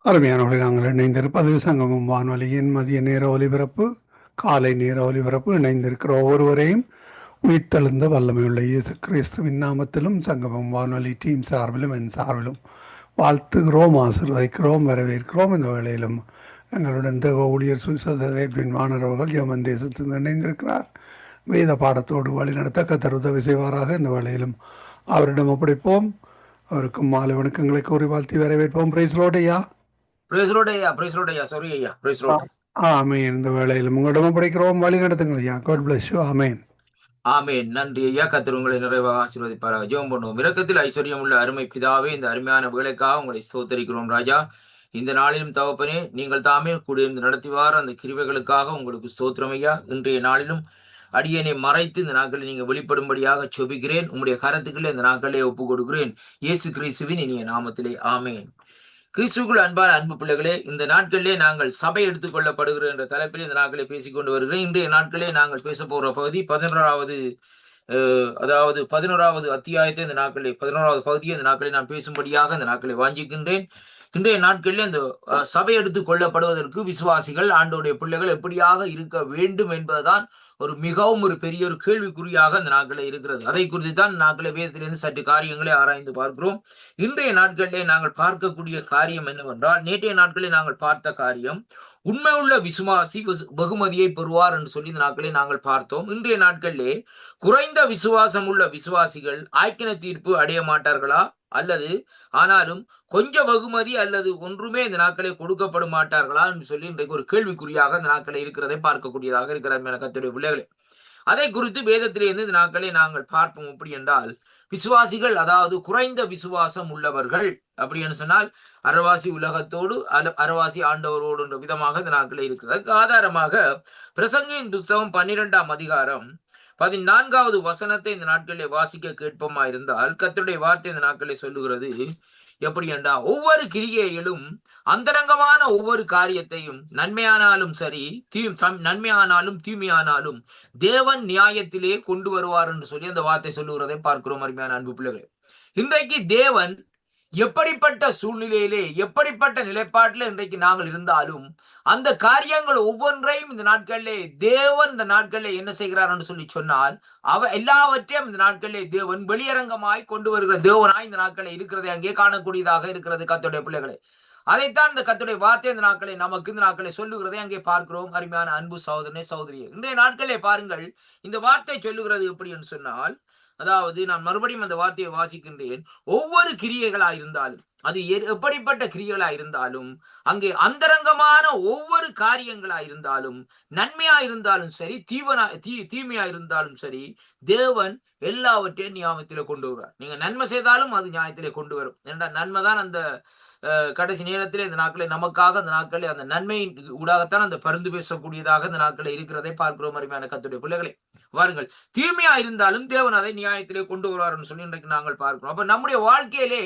அருமையானவர்களை நாங்கள் இணைந்திருப்பது சங்கமம் வானொலியின் மதிய நேர ஒலிபரப்பு, காலை நேர ஒலிபரப்பு. இணைந்திருக்கிற ஒவ்வொருவரையும் உயிர்த்தெழுந்த வல்லமையுள்ள இயேசு கிறிஸ்துவின் நாமத்திலும் சங்கமம் வானொலி டீம் சார்பிலும் என் சார்பிலும் வாழ்த்துகிறோம், ஆசீர்வதிக்கிறோம், வரவேற்கிறோம். இந்த வேளையிலும் எங்களுடன் தேவ ஊழியர் சுவிசேஷன் வானரவர்கள் யமன் தேசத்தில் இணைந்திருக்கிறார். வேத பாடத்தோடு வழிநடத்த கர்த்தர் உதவி செய்வாராக. இந்த வேளையிலும் அவரிடம் ஒப்படைப்போம். அவருக்கும் மாலை வணக்கங்களை கூறி வாழ்த்தி வரவேற்போம். பிரைஸ் ரோடையா. பிரைஸ் லார்ட் ஐயா, பிரைஸ் லார்ட் ஐயா, சாரி ஐயா, பிரைஸ் லார்ட். ஆமேன். இந்த வேளையில் உங்களிடம் படிக்கிறோம், வழி நடத்துங்கள் ஐயா. God bless you. Amen. Amen. நன்றி ஐயா, கர்த்தர் உங்களை நிறைவாக ஆசீர்வதிப்பாராக. ஜெபம் பண்ணுவோம். இரக்கத்தில் ஐஸ்வர்யம் உள்ள அருமை பிதாவே, இந்த அருமையான வேலைக்காக உங்களை ஸ்தோத்தரிக்கிறோம் ராஜா. இந்த நாளிலும் தகப்பனே, நீங்கள் தாமே கூடியிருந்து நடத்திவார் அந்த கிருபைகளுக்காக உங்களுக்கு ஸ்தோத்திரம் ஐயா. இன்றைய நாளிலும் அடியனை மறைத்து இந்த நாட்களில் நீங்க வெளிப்படும்படியாக செபிக்கிறேன். உங்களுடைய கரத்துக்களை இந்த நாட்களே ஒப்புக் கொடுக்கிறேன். இயேசு கிறிஸ்துவின் இனிய நாமத்திலே ஆமென். கிறிஸ்துக்குள் அன்பான அன்பு பிள்ளைகளே, இந்த நாட்களிலே நாங்கள் சபை எடுத்துக் கொள்ளப்படுகிற என்ற தலைப்பில் இந்த நாட்களை பேசிக்கொண்டு வருகிறேன். இன்றைய நாட்களே நாங்கள் பேச போகிற பகுதி 11வது, அதாவது 11வது அத்தியாயத்தை இந்த நாட்களில் 11வது பகுதியை இந்த நாட்களில் நான் பேசும்படியாக இந்த நாட்களை வாஞ்சிக்கின்றேன். இன்றைய நாட்களில் இந்த சபை எடுத்துக் கொள்ளப்படுவதற்கு விசுவாசிகள், ஆண்டோடைய பிள்ளைகள் எப்படியாக இருக்க வேண்டும் என்பதுதான் மிகவும் பெரிய ஒரு கேள்விக்குறியாக அந்த நாட்களில் இருக்கிறது. அதை குறித்து தான் நாட்களை வேதத்திலிருந்து சற்று காரியங்களை ஆராய்ந்து பார்க்கிறோம். இன்றைய நாட்களிலே நாங்கள் பார்க்கக்கூடிய காரியம் என்னவென்றால், நேற்றைய நாட்களில் நாங்கள் பார்த்த காரியம் உண்மை உள்ள விசுவாசி வெகுமதியை பெறுவார் என்று சொல்லி இந்த நாட்களை நாங்கள் பார்த்தோம். இன்றைய நாட்களிலே குறைந்த விசுவாசம் உள்ள விசுவாசிகள் ஆக்கின தீர்ப்பு அடைய மாட்டார்களா, அல்லது ஆனாலும் கொஞ்ச வெகுமதி அல்லது ஒன்றுமே இந்த நாட்களை கொடுக்கப்பட மாட்டார்களா என்று சொல்லி இன்றைக்கு ஒரு கேள்விக்குறியாக இந்த நாட்களை இருக்கிறதை பார்க்கக்கூடியதாக இருக்கிறார் கர்த்தருடைய பிள்ளைகளே. அதை குறித்து வேதத்திலிருந்து இந்த நாட்களை நாங்கள் பார்ப்போம். எப்படி என்றால், விசுவாசிகள், அதாவது குறைந்த விசுவாசம் உள்ளவர்கள் அப்படின்னு சொன்னால் அறவாசி உலகத்தோடு அறவாசி ஆண்டவரோடு என்ற விதமாக இந்த நாட்களை இருக்கிறது. அதுக்கு ஆதாரமாக பிரசங்கியின் புஸ்தகம் 12ஆம் அதிகாரம் 14வது வசனத்தை இந்த நாட்களிலே வாசிக்க கேட்போமா இருந்தால், கர்த்தருடைய வார்த்தை இந்த நாட்களை சொல்லுகிறது எப்படி என்றால், ஒவ்வொரு கிரியையிலும் அந்தரங்கமான ஒவ்வொரு காரியத்தையும் நன்மையானாலும் சரி, நன்மையானாலும் தீமையானாலும் தேவன் நியாயத்திலே கொண்டு வருவார் என்று சொல்லி அந்த வார்த்தை சொல்லுகிறதை பார்க்கிறோம். அருமையான அன்பு பிள்ளைகள், இன்றைக்கு தேவன் எப்படிப்பட்ட சூழ்நிலையிலே, எப்படிப்பட்ட நிலைப்பாட்டில் இன்றைக்கு நாங்கள் இருந்தாலும் அந்த காரியங்கள் ஒவ்வொன்றையும் இந்த நாட்களிலே தேவன் இந்த நாட்களிலே என்ன செய்கிறார் என்று சொல்லி சொன்னால், எல்லாவற்றையும் இந்த நாட்களிலே தேவன் வெளியரங்கமாய் கொண்டு வருகிற தேவனாய் இந்த நாட்களில் இருக்கிறதை அங்கே காணக்கூடியதாக இருக்கிறது கர்த்தருடைய பிள்ளைகளை. அதைத்தான் இந்த கர்த்தருடைய வார்த்தை இந்த நாட்களை நமக்கு இந்த நாட்களை சொல்லுகிறதை அங்கே பார்க்கிறோம். அருமையான அன்பு சகோதரனே, சகோதரியே, இன்றைய நாட்களே பாருங்கள், இந்த வார்த்தை சொல்லுகிறது எப்படி என்று சொன்னால், அதாவது நான் மறுபடியும் அந்த வார்த்தையை வாசிக்கின்றேன். ஒவ்வொரு கிரியைகளா இருந்தாலும், அது எப்படிப்பட்ட கிரியைகளா இருந்தாலும், அங்கே அந்தரங்கமான ஒவ்வொரு காரியங்களா இருந்தாலும், நன்மையா இருந்தாலும் சரி, தீமையா இருந்தாலும் சரி, தேவன் எல்லாவற்றையும் நியாயத்திலே கொண்டு வருவார். நீங்க நன்மை செய்தாலும் அது நியாயத்திலே கொண்டு வரும். ஏன்னா நன்மை தான் அந்த கடைசி நேரத்திலே இந்த நாட்களை நமக்காக அந்த நாட்களை அந்த நன்மையின் ஊடாகத்தான் அந்த பருந்து பேசக்கூடியதாக இந்த நாட்களை இருக்கிறதை பார்க்கிறோம். அருமையான கர்த்தருடைய பிள்ளைகளை, வாருங்கள், தீமையா இருந்தாலும் தேவன் அதை நியாயத்திலே கொண்டு வருவார்னு சொல்லி இன்றைக்கு நாங்கள் பார்க்கிறோம். அப்ப நம்முடைய வாழ்க்கையிலே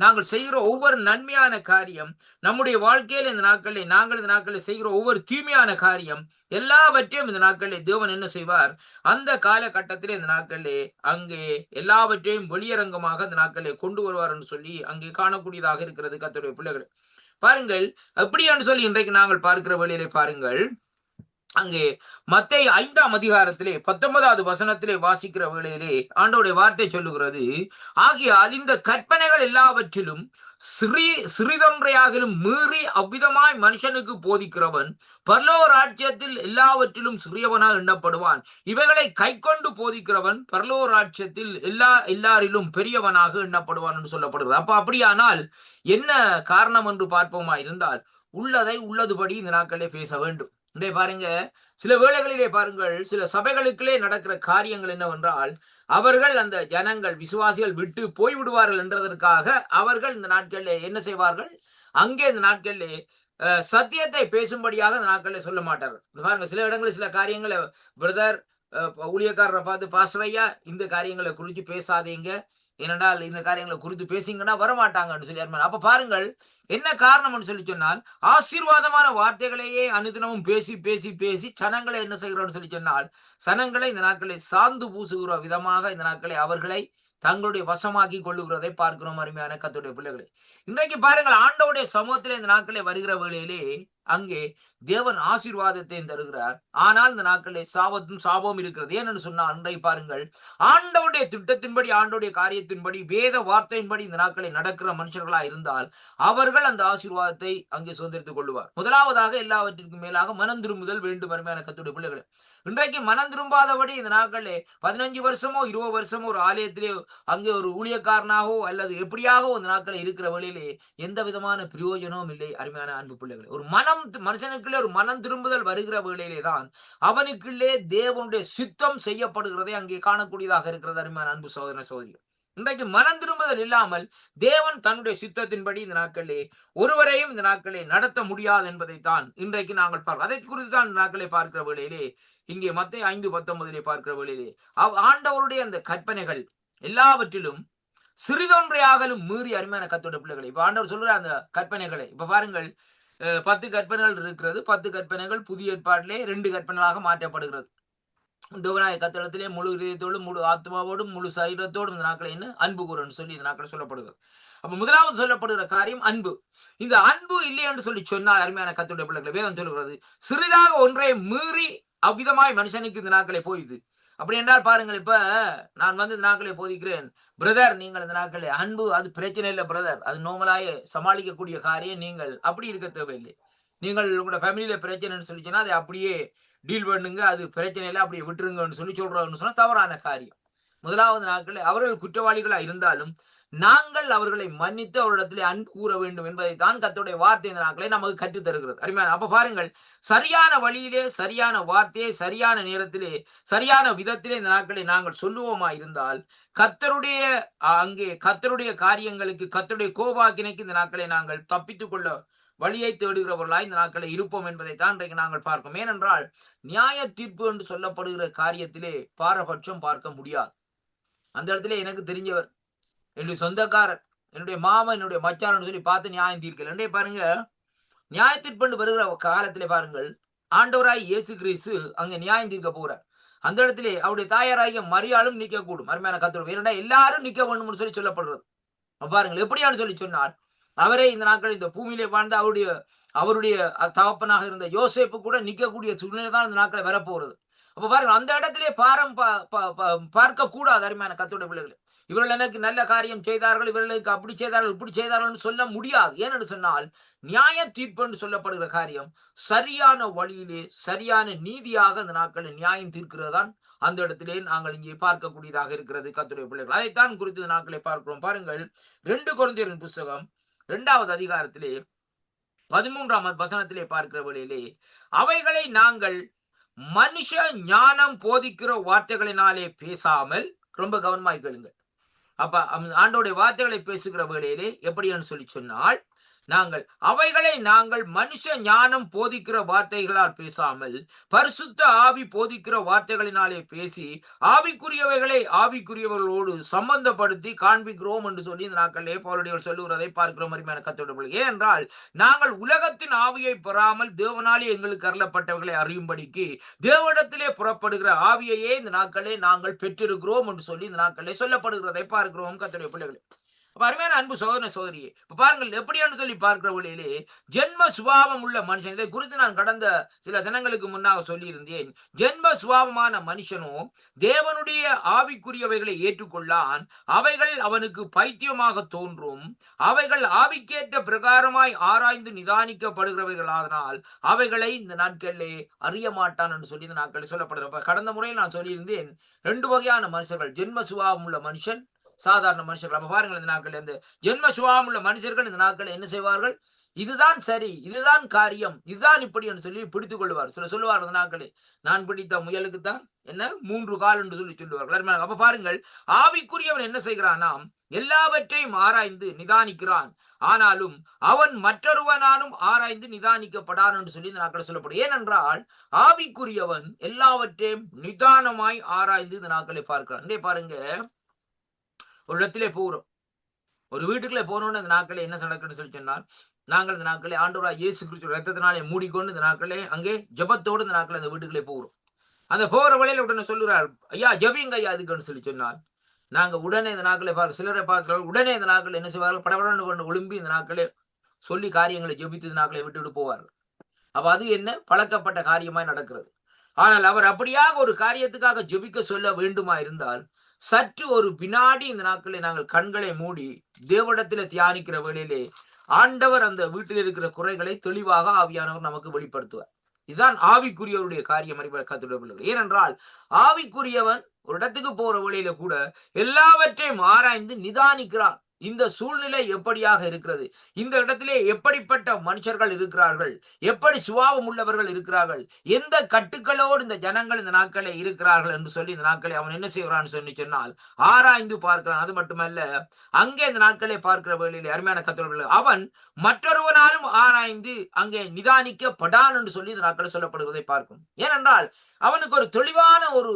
நாங்கள் செய்கிற ஒவ்வொரு நன்மையான காரியம், நம்முடைய வாழ்க்கையில இந்த நாட்களில் நாங்கள் இந்த நாட்களில் செய்கிற ஒவ்வொரு தீமையான காரியம் எல்லாவற்றையும் இந்த நாட்களிலே தேவன் என்ன செய்வார், அந்த காலகட்டத்திலே இந்த நாட்களிலே அங்கே எல்லாவற்றையும் வெளியரங்கமாக இந்த நாட்களிலே கொண்டு வருவார் என்று சொல்லி அங்கே காணக்கூடியதாக இருக்கிறது கர்த்தருடைய பிள்ளைகள். பாருங்கள், எப்படியான்னு சொல்லி இன்றைக்கு நாங்கள் பார்க்கிற வழியிலே பாருங்கள், அங்கே மத்தேயு 5ஆம் அதிகாரத்திலே 19வது வசனத்திலே வாசிக்கிற வேளையிலே ஆண்டவருடைய வார்த்தை சொல்லுகிறது, ஆகையால் இந்த கற்பனைகள் எல்லாவற்றிலும் சிறிதொன்றையாகிலும் மீறி அவ்விதமாய் மனுஷனுக்கு போதிக்கிறவன் பரலோக ராஜ்யத்தில் எல்லாவற்றிலும் சிறியவனாக எண்ணப்படுவான். இவைகளை கை கொண்டு போதிக்கிறவன் பரலோக ராஜ்யத்தில் எல்லாரிலும் பெரியவனாக எண்ணப்படுவான் என்று சொல்லப்படுகிறது. அப்ப அப்படியானால் என்ன காரணம் என்று பார்ப்போமா இருந்தால், உள்ளதை உள்ளதுபடி இந்த நாட்களே பேச வேண்டும். பாருங்க, சில வேளைகளிலே பாருங்கள், சில சபைகளுக்குள்ளே நடக்கிற காரியங்கள் என்னவென்றால், அவர்கள் அந்த ஜனங்கள் விசுவாசிகள் விட்டு போய்விடுவார்கள் என்றதற்காக அவர்கள் இந்த நாட்களில் என்ன செய்வார்கள், அங்கே இந்த நாட்களிலே சத்தியத்தை பேசும்படியாக இந்த நாட்களில் சொல்ல மாட்டார்கள். பாருங்க, சில இடங்களில் சில காரியங்களை பிரதர் ஊழியக்காரரை பார்த்து, பாஸ்டர் ஐயா இந்த காரியங்களை குறித்து பேசாதீங்க, ஏனென்றால் இந்த காரியங்களை குறித்து பேசிங்கன்னா வரமாட்டாங்கன்னு சொல்லி. அப்ப பாருங்கள், என்ன காரணம்னு சொல்லி சொன்னால், ஆசீர்வாதமான வார்த்தைகளையே அனுதினமும் பேசி பேசி பேசி சனங்களை என்ன செய்கிறோம்னு சொல்லி சொன்னால், சனங்களை இந்த நாட்களை சார்ந்து பூசுகிற விதமாக இந்த நாட்களை அவர்களை தங்களுடைய வசமாக்கி கொள்ளுகிறதை பார்க்கிறோம் அருமையான கர்த்தருடைய பிள்ளைகளே. இன்றைக்கு பாருங்கள், ஆண்டவருடைய சமூகத்திலே இந்த நாட்களே வருகிற வேளையிலே அங்கே தேவன் ஆசீர்வாதத்தையும் தருகிறார். ஆனால் இந்த நாட்களிலே சாபமும் இருக்கிறது. ஏனென்று சொன்னால், இன்றைக்கு பாருங்கள், ஆண்டவருடைய திட்டத்தின்படி, ஆண்டவருடைய காரியத்தின்படி, வேத வார்த்தையின்படி இந்த நாட்களை நடக்கிற மனுஷர்களா இருந்தால் அவர்கள் அந்த ஆசீர்வாதத்தை அங்கே சுதந்திரித்துக் கொள்வார். முதலாவதாக எல்லாவற்றிற்கும் மேலாக மனம் திரும்புதல் வேண்டும் அருமையான கர்த்தருடைய பிள்ளைகளே. இன்றைக்கு மனம் திரும்பாதபடி இந்த நாட்களே 15 வருஷமோ 20 வருஷமோ ஒரு ஆலயத்திலே அங்கே ஒரு ஊழியக்காரனாகவோ அல்லது எப்படியாகவோ இந்த நாட்களில் இருக்கிற வழியிலே எந்த விதமான பிரயோஜனமும் இல்லை அருமையான அன்பு பிள்ளைகளே. ஒரு மனுஷனுக்குள்ளே ஒரு மனம் திரும்புதல் வருகிற வேளையிலே தான் அவனுக்குள்ளே தேவனுடைய சித்தம் செய்யப்படுகிறதை அங்கே காணக்கூடியதாக இருக்கிறது அருமையான அன்பு சகோதர சகோதரி. இன்றைக்கு மனம் திரும்புதல் இல்லாமல் தேவன் தன்னுடைய சித்தத்தின்படி இந்த நாட்களிலே ஒருவரையும் இந்த நாட்களை நடத்த முடியாது என்பதைத்தான் இன்றைக்கு நாங்கள் பார்க்கிறோம். அதை குறித்து தான் இந்த நாட்களை பார்க்கிற வேளையிலே இங்கே மத்தேயு 5:19 பார்க்கிற வேளையிலே ஆண்டவருடைய அந்த கற்பனைகள் எல்லாவற்றிலும் சிறிதொன்றையாகலும் மீறி அருமையான கர்த்தருடைய பிள்ளைகளை இப்ப ஆண்டவர் சொல்ற அந்த கற்பனைகளை இப்ப பாருங்கள், 10 கற்பனைகள் இருக்கிறது. 10 கற்பனைகள் புதிய ஏற்பாட்டிலே 2 கற்பனைகளாக மாற்றப்படுகிறது. தேவனாய கர்த்தரிடத்திலே முழு இதயத்தோடும் முழு ஆத்மாவோடும் முழு சரீரத்தோடும் இந்த நாட்களை என்ன அன்பு கூறன்னு சொல்லி இந்த நாட்களை சொல்லப்படுகிறது. அப்ப முதலாவது சொல்லப்படுகிற காரியம் அன்பு. இந்த அன்பு இல்லை என்று சொல்லி சொன்னால் அருமையான கர்த்தருடைய பிள்ளைகளை வேதம் சொல்லுகிறது, சிறிதாக ஒன்றை மீறி அவ்விதமாய் மனுஷனுக்கு இந்த நாட்களை போயுது. அப்படி என்றால் பாருங்கள், இப்ப நான் இந்த நாட்களை போதிக்கிறேன், பிரதர் நீங்கள் இந்த நாட்களே அன்பு அது பிரச்சனை இல்லை பிரதர், அது நோமலாய சமாளிக்கக்கூடிய காரியம், நீங்கள் அப்படி இருக்க தேவையில்லை. நீங்கள் உங்களோட ஃபேமிலியில பிரச்சனைன்னு சொல்லி சொன்னா அதை அப்படியே டீல் பண்ணுங்க, அது பிரச்சனை இல்லை அப்படியே விட்டுருங்கன்னு சொல்லி சொல்றோம்னு சொன்னா தவறான காரியம். முதலாவது நாட்களில் அவர்கள் குற்றவாளிகளா இருந்தாலும் நாங்கள் அவர்களை மன்னித்து அவரிடத்திலே அன்பு கூற வேண்டும் என்பதைத்தான் கர்த்தருடைய வார்த்தை இந்த நாட்களை நமக்கு கற்றுத் தருகிறது. அருமையான அப்ப பாருங்கள், சரியான வழியிலே சரியான வார்த்தையை சரியான நேரத்திலே சரியான விதத்திலே இந்த நாட்களை நாங்கள் சொல்லுவோமா இருந்தால் கர்த்தருடைய கர்த்தருடைய காரியங்களுக்கு கர்த்தருடைய கோபாக்கினைக்கு இந்த நாட்களை நாங்கள் தப்பித்துக் கொள்ள வழியை தேடுகிறவர்களாய் இந்த நாட்களை இருப்போம் என்பதைத்தான் இன்றைக்கு நாங்கள் பார்க்கிறோம். ஏனென்றால் நியாய தீர்ப்பு என்று சொல்லப்படுகிற காரியத்திலே பாரபட்சம் பார்க்க முடியாது. அந்த இடத்துல எனக்கு தெரிஞ்சவர், என்னுடைய சொந்தக்காரர், என்னுடைய மாமன், என்னுடைய மச்சான் சொல்லி பார்த்து நியாயம் தீர்க்கல. ரெண்டே பாருங்க, நியாய தீர்ப்பு வருகிற காலத்திலே பாருங்கள், ஆண்டவராய் இயேசு கிறிஸ்து அங்க நியாயம் தீர்க்க போகிறார். அந்த இடத்திலே அவருடைய தாயாராகிய மரியாளும் நிற்க கூடும் அருமையான கர்த்தர். ஏனென்றா எல்லாரும் நிற்க வேண்டும் சொல்லி சொல்லப்படுறது. பாருங்கள் எப்படியான்னு சொல்லி சொன்னால், அவரே இந்த நாட்கள் இந்த பூமியிலே வாழ்ந்த அவருடைய தகப்பனாக இருந்த யோசேப்பு கூட நிற்கக்கூடிய சூழ்நிலை தான் இந்த நாட்களை வரப்போகிறது. அப்ப பாருங்க, அந்த இடத்திலே பார்க்க கூடாது அருமையான கர்த்தருடைய பிள்ளைகளை. இவர்கள் எனக்கு நல்ல காரியம் செய்தார்கள், இவர்களுக்கு அப்படி செய்தார்கள் இப்படி செய்தார்கள் சொல்ல முடியாது. ஏனென்று சொன்னால் நியாய தீர்ப்பு என்று சொல்லப்படுகிற காரியம் சரியான வழியிலே சரியான நீதியாக இந்த நாட்களில் நியாயம் தீர்க்கிறதான் அந்த இடத்திலே நாங்கள் இங்கே பார்க்கக்கூடியதாக இருக்கிறது கர்த்தருடைய பிள்ளைகள். அதைத்தான் குறித்து இந்த நாட்களை பார்க்கிறோம். பாருங்கள், 2 கொரிந்தியரின் புத்தகம் 2வது அதிகாரத்திலே 13ஆம் வசனத்திலே பார்க்கிற வழியிலே, அவைகளை நாங்கள் மனுஷ ஞானம் போதிக்கிற வார்த்தைகளினாலே பேசாமல், ரொம்ப கவனமாய் கேளுங்க. அப்ப ஆண்டோடைய வார்த்தைகளை பேசுகிற வேளையிலே எப்படின்னு சொல்லி சொன்னால், அவைகளை நாங்கள் மனுஷ ஞானம் போதிக்கிற வார்த்தைகளால் பேசாமல் பரிசுத்த ஆவி போதிக்கிற வார்த்தைகளினாலே பேசி ஆவிக்குரியவைகளை ஆவிக்குரியவர்களோடு சம்பந்தப்படுத்தி காண்பிக்கிறோம் என்று சொல்லி இந்த நாட்களிலே பவுலடிகள் சொல்லுகிறதை பார்க்கிறோம் அருமையான கர்த்தருடைய. ஏனென்றால் நாங்கள் உலகத்தின் ஆவியை பெறாமல் தேவனாலே எங்களுக்கு அருளப்பட்டவர்களை அறியும்படிக்கு தேவனிடத்திலே புறப்படுகிற ஆவியையே இந்த நாட்களே நாங்கள் பெற்றிருக்கிறோம் என்று சொல்லி இந்த நாட்களிலே சொல்லப்படுகிறதை பார்க்கிறோம் கர்த்தருடைய பிள்ளைகளே. அருமையான அன்பு சகோதர சகோதரியே, இப்ப பாருங்கள் எப்படியான்னு சொல்லி பார்க்கிற வழியிலே ஜென்ம சுபாவம் உள்ள மனுஷன், இதை குறித்து நான் கடந்த சில தினங்களுக்கு முன்னாக சொல்லி இருந்தேன். ஜென்ம சுபாவமான மனுஷனோ தேவனுடைய ஆவிக்குரியவைகளை ஏற்றுக்கொள்ளான், அவைகள் அவனுக்கு பைத்தியமாக தோன்றும், அவைகள் ஆவிக்கேற்ற பிரகாரமாய் ஆராய்ந்து நிதானிக்கப்படுகிறவைகளானால் அவைகளை இந்த நாட்களிலே அறிய மாட்டான் என்று சொல்லி இந்த நாட்களில் சொல்லப்படுகிற. கடந்த முறையில் நான் சொல்லியிருந்தேன், 2 வகையான மனுஷர்கள், ஜென்ம சுபாவம் உள்ள மனுஷன், சாதாரண மனுஷர்கள். அப்ப பாருங்கள், இந்த நாட்கள் இந்த ஜென்ம சுபாவம் உள்ள மனுஷர்கள் இந்த நாட்கள் என்ன செய்வார்கள், இதுதான் சரி, இதுதான் காரியம், இதுதான் இப்படி என்று சொல்லி பிடித்துக் கொள்வார். சொல்லுவார் இந்த நாட்களே, நான் பிடித்த முயலுக்குத்தான் என்ன 3 கால் என்று சொல்லி சொல்லுவார்கள். அப்ப பாருங்கள், ஆவிக்குரியவன் என்ன செய்கிறானாம், எல்லாவற்றையும் ஆராய்ந்து நிதானிக்கிறான், ஆனாலும் அவன் மற்றொருவனாலும் ஆராய்ந்து நிதானிக்கப்படான் என்று சொல்லி இந்த நாட்கள் சொல்லப்படும். ஏனென்றால் ஆவிக்குரியவன் எல்லாவற்றையும் நிதானமாய் ஆராய்ந்து இந்த நாட்களை பார்க்கிறான். பாருங்க, ஒரு இடத்திலே போகிறோம், ஒரு வீட்டுக்குள்ளே போனோன்னு இந்த நாட்களே என்ன நடக்குன்னு சொல்லி சொன்னால், நாங்கள் இந்த நாட்களே ஆண்டவராகிய இயேசு கிறிஸ்து ரத்தத்தினாலே மூடிக்கொண்டு இந்த நாட்களே அங்கே ஜெபத்தோடு இந்த நாட்களே அந்த வீட்டுக்குள்ளே போகிறோம். அந்த போகிற வழியில உடனே சொல்லுறாள், ஐயா ஜெபிங்க ஐயா அதுக்குன்னு சொல்லி சொன்னார். நாங்க உடனே இந்த நாட்களை பார்க்க சிலரை பார்க்கிறவர்கள் உடனே இந்த நாட்கள் என்ன செய்வார்கள், படபடன்னு கொண்டு ஒழும்பி இந்த நாட்களே சொல்லி காரியங்களை ஜெபித்து இந்த நாட்களை விட்டுவிட்டு போவார்கள். அப்ப அது என்ன பழக்கப்பட்ட காரியமாய் நடக்கிறது. ஆனால் அவர் அப்படியாக ஒரு காரியத்துக்காக ஜெபிக்க சொல்ல வேண்டுமா இருந்தால் சற்று ஒரு வினாடி இந்த நாட்களில் நாங்கள் கண்களை மூடி தேவனிடத்திலே தியானிக்கிற வேளையிலே ஆண்டவர் அந்த வீட்டில் இருக்கிற குறைகளை தெளிவாக ஆவியானவர் நமக்கு வெளிப்படுத்துவார். இதுதான் ஆவிக்குரியவருடைய காரியம். கர்த்தருடைய பிள்ளைகள், ஏனென்றால் ஆவிக்குரியவன் ஒரு இடத்துக்கு போற வழியில கூட எல்லாவற்றையும் ஆராய்ந்து நிதானிக்கிறான். இந்த சூழ்நிலை எப்படியாக இருக்கிறது, இந்த இடத்திலே எப்படிப்பட்ட மனுஷர்கள் இருக்கிறார்கள், எப்படி சுபாவம் உள்ளவர்கள் இருக்கிறார்கள், எந்த கட்டுக்களோடு இந்த ஜனங்கள் இந்த நாட்களே இருக்கிறார்கள் என்று சொல்லி இந்த நாட்களை அவன் என்ன செய்கிறான்னு சொன்னால் ஆராய்ந்து பார்க்கிறான். அது மட்டுமல்ல, அங்கே இந்த நாட்களை பார்க்கிற வேளையிலே அருமையான கர்த்தருடைய அவன் மற்றொருவனாலும் ஆராய்ந்து அங்கே நிதானிக்கப்படான் என்று சொல்லி இந்த நாட்களை சொல்லப்படுவதை பார்க்கும். ஏனென்றால் அவனுக்கு ஒரு தெளிவான ஒரு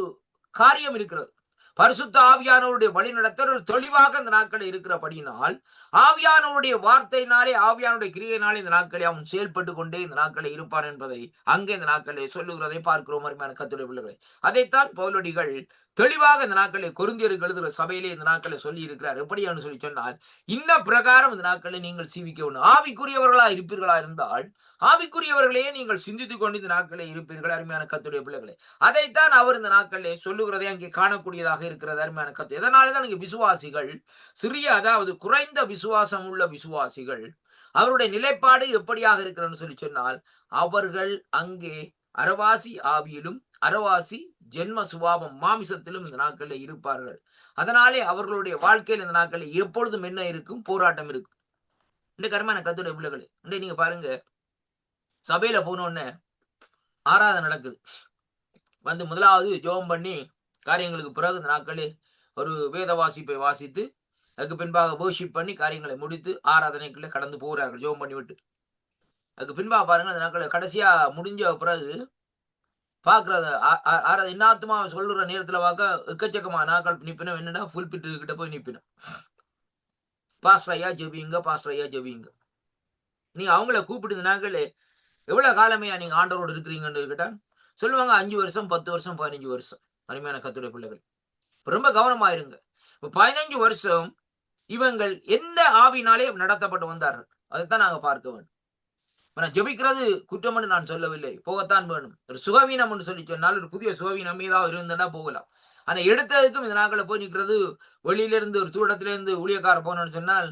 காரியம் இருக்கிறது. பரிசுத்த ஆவியானவருடைய வழிநடத்தல் ஒரு தெளிவாக இந்த நாட்களில் இருக்கிறபடியினால் ஆவியானவருடைய வார்த்தையினாலே ஆவியானுடைய கிரியையினாலே இந்த நாட்களை அவன் செயல்பட்டு கொண்டே இந்த நாட்களை இருப்பான் என்பதை அங்கே இந்த நாட்களை சொல்லுகிறதை பார்க்கிறோம். அருமையான கர்த்தருடைய பிள்ளைகளே, அதைத்தான் பவுலடிகள் தெளிவாக இந்த நாட்களை கொரிந்தியருக்கு எழுதுகிற சபையிலே இந்த நாட்களை சொல்லி இருக்கிறார். எப்படியான்னு சொல்லி சொன்னால், இன்ன பிரகாரம் இந்த நாட்களை நீங்கள் சீவிக்க வேண்டும். ஆவிக்குரியவர்களா இருப்பீர்களா இருந்தால் ஆவிக்குரியவர்களையே நீங்கள் சிந்தித்துக் கொண்டு இந்த நாட்களே இருப்பீர்கள். அருமையான கர்த்தருடைய பிள்ளைகளே, அதைத்தான் அவர் இந்த நாட்களிலே சொல்லுகிறதை அங்கே காணக்கூடியதாக இருக்கிறது. அருமையான கர்த்தர், இதனாலதான் இங்கே விசுவாசிகள் சிறிய, அதாவது குறைந்த விசுவாசம் உள்ள விசுவாசிகள் அவருடைய நிலைப்பாடு எப்படியாக இருக்கிறன்னு சொல்லி சொன்னால், அவர்கள் அங்கே அரவாசி ஆவியிலும் அரவாசி ஜென்ம சுபாவம் மாமிசத்திலும் இந்த நாட்களில் இருப்பார்கள். அதனாலே அவர்களுடைய வாழ்க்கையில் இந்த நாட்களில் எப்பொழுதும் என்ன இருக்கும், போராட்டம் இருக்கும். இன்றைக்கு அருமையான கர்த்தருடைய பிள்ளைகளே, இன்றைக்கு நீங்க பாருங்க, சபையில போனோடனே ஆராதனை நடக்குது. வந்து முதலாவது ஜெபம் பண்ணி காரியங்களுக்கு பிறகு இந்த நாட்களே ஒரு வேத வாசிப்பை வாசித்து அதுக்கு பின்பாக வர்ஷிப் பண்ணி காரியங்களை முடித்து ஆராதனைக்குள்ளே கடந்து போகிறார்கள் ஜெபம் பண்ணி விட்டு. அதுக்கு பின்பாக பாருங்க, அந்த நாட்கள் கடைசியா முடிஞ்ச பிறகு பாக்குறது இன்னாத்துமா சொல்லுற நேரத்துல பார்க்க எக்கச்சக்கமா நாட்கள் நிப்பினோம். என்னன்னா ஃபுல் பிட்டு கிட்ட போய் நிப்பினோம். பாஸ்டர் ஐயா ஜெபிங்க, பாஸ்டர் ஐயா ஜெபிங்க. நீங்க அவங்கள கூப்பிட்டு இந்த நாட்கள் எவ்வளவு காலமையா நீங்க ஆண்டவரோடு இருக்கிறீங்கன்னு கேட்டா சொல்லுவாங்க 5 வருஷம் 10 வருஷம் 15 வருஷம். அருமையான கர்த்தருடைய பிள்ளைகள், ரொம்ப கவனமா இருங்க. 15 வருஷம் இவங்கள் எந்த ஆவினாலே நடத்தப்பட்டு வந்தார்கள், அதைத்தான் நாங்க பார்க்க வேண்டும். ஜெபிக்கிறது குற்றம் என்று நான் சொல்லவில்லை, போகத்தான் வேணும். ஒரு சுகவீனம் என்று சொல்லி சொன்னால் ஒரு புதிய சுகவீனம் மீதாக இருந்தனா போகலாம். ஆனா எடுத்ததுக்கும் இந்த நாட்களை போய் நிற்கிறது, வெளியிலிருந்து ஒரு தூரத்திலிருந்து ஊழியக்கார போனோம்னு சொன்னால்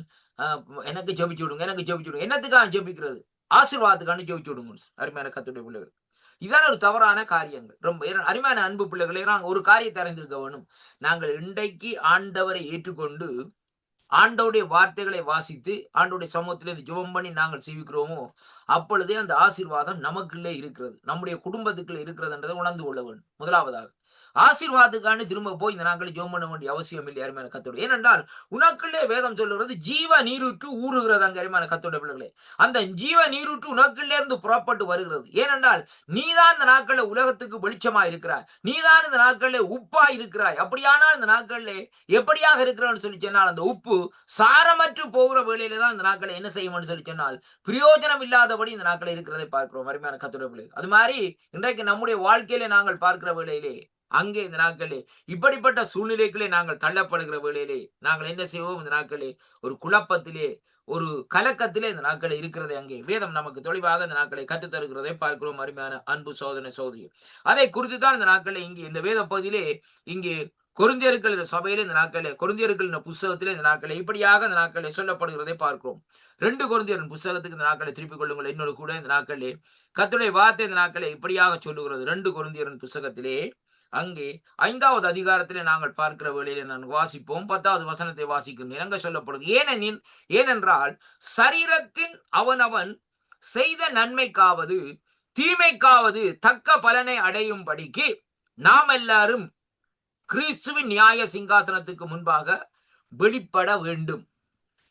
எனக்கு ஜெபிச்சு விடுங்க, எனக்கு ஜெபிச்சு விடுங்க. என்னத்துக்காக ஜெபிக்கிறது? ஆசீர்வாதத்துக்கான ஜெபிச்சு விடுங்க. அருமையான கர்த்தருடைய பிள்ளைகள், இதான ஒரு தவறான காரியங்கள். ரொம்ப அருமையான அன்பு பிள்ளைகளே, நாங்கள் ஒரு காரியத்தை அறிந்திருக்க வேணும். நாங்கள் இன்றைக்கு ஆண்டவரை ஏற்றுக்கொண்டு ஆண்டவருடைய வார்த்தைகளை வாசித்து ஆண்டவருடைய சமூகத்திலே ஜெபம் பண்ணி நாங்கள் சேவிக்கிறோமோ, அப்பொழுதே அந்த ஆசீர்வாதம் நமக்குள்ளே இருக்கிறது, நம்முடைய குடும்பத்துக்குள்ளே இருக்கிறது என்றதை உணர்ந்து கொள்ள வேண்டும். முதலாவதாக ஆசீர்வாதத்துக்கான திரும்ப போய் இந்த நாட்களை ஜெபம் பண்ண வேண்டிய அவசியம் இல்லை. அருமையான கர்த்தருடைய, ஏனென்றால் உனக்குள்ளே வேதம் சொல்லுகிறது ஜீவ நீரூற்று ஊறுகிறது. அங்க அருமையான கர்த்தருடைய பிள்ளைகளே, அந்த ஜீவ நீரூற்று உனக்குள்ளே இருந்து புறப்பட்டு வருகிறது. ஏனென்றால் நீதான் இந்த நாட்களில் உலகத்துக்கு வெளிச்சமா இருக்கிறாய், நீதான் இந்த நாட்களில் உப்பா இருக்கிறாய். அப்படியானால் இந்த நாட்களில் எப்படியாக இருக்கிறான்னு சொல்லி சொன்னால், அந்த உப்பு சாரமற்று போகிற வேளையில தான் இந்த நாட்களை என்ன செய்யும்னு சொல்லி சொன்னால் பிரயோஜனம் இல்லாதபடி இந்த நாட்களை இருக்கிறதை பார்க்கிறோம். அருமையான கர்த்தருடைய பிள்ளைகள், அது மாதிரி இன்றைக்கு நம்முடைய வாழ்க்கையிலே நாங்கள் பார்க்கிற வேளையிலே அங்கே இந்த நாட்களே இப்படிப்பட்ட சூழ்நிலைகளே நாங்கள் தள்ளப்படுகிற வேளையிலே நாங்கள் என்ன செய்வோம், இந்த நாட்களே ஒரு குழப்பத்திலே ஒரு கலக்கத்திலே இந்த நாட்களை இருக்கிறதை அங்கே வேதம் நமக்கு தெளிவாக இந்த நாட்களை கற்றுத்தருகிறதை பார்க்கிறோம். அருமையான அன்பு சோதனை சோதரி, அதை குறித்து தான் இந்த நாட்களை இங்கே இந்த வேத பகுதியிலே இங்கே கொரிந்தியர்கள் சபையிலே இந்த நாட்களே கொரிந்தியர்கள் புஸ்தகத்திலே இந்த நாட்களை இப்படியாக இந்த நாட்களை சொல்லப்படுகிறதை பார்க்கிறோம். 2 கொரிந்தியர் புஸ்தகத்துக்கு இந்த நாட்களை திருப்பிக் கொள்ளுங்கள். இன்னொரு கூட இந்த நாட்களே கர்த்தருடைய வார்த்தை இந்த நாட்களை இப்படியாக சொல்லுகிறது. 2 கொரிந்தியர் புஸ்தகத்திலே அங்கே 5வது அதிகாரத்திலே நாங்கள் பார்க்கிற வேளையிலே நான் வாசிப்போம். 10வது வசனத்தை வாசிக்கின்றேன். அங்க சொல்லப்படுது, ஏனென்றால் சரீரத்தின் அவனவன் செய்த நன்மைக்காவது தீமைக்காவது தக்க பலனை அடையும் படிக்கு நாம் எல்லாரும் கிறிஸ்துவின் நியாய சிங்காசனத்துக்கு முன்பாக வெளிப்பட வேண்டும்.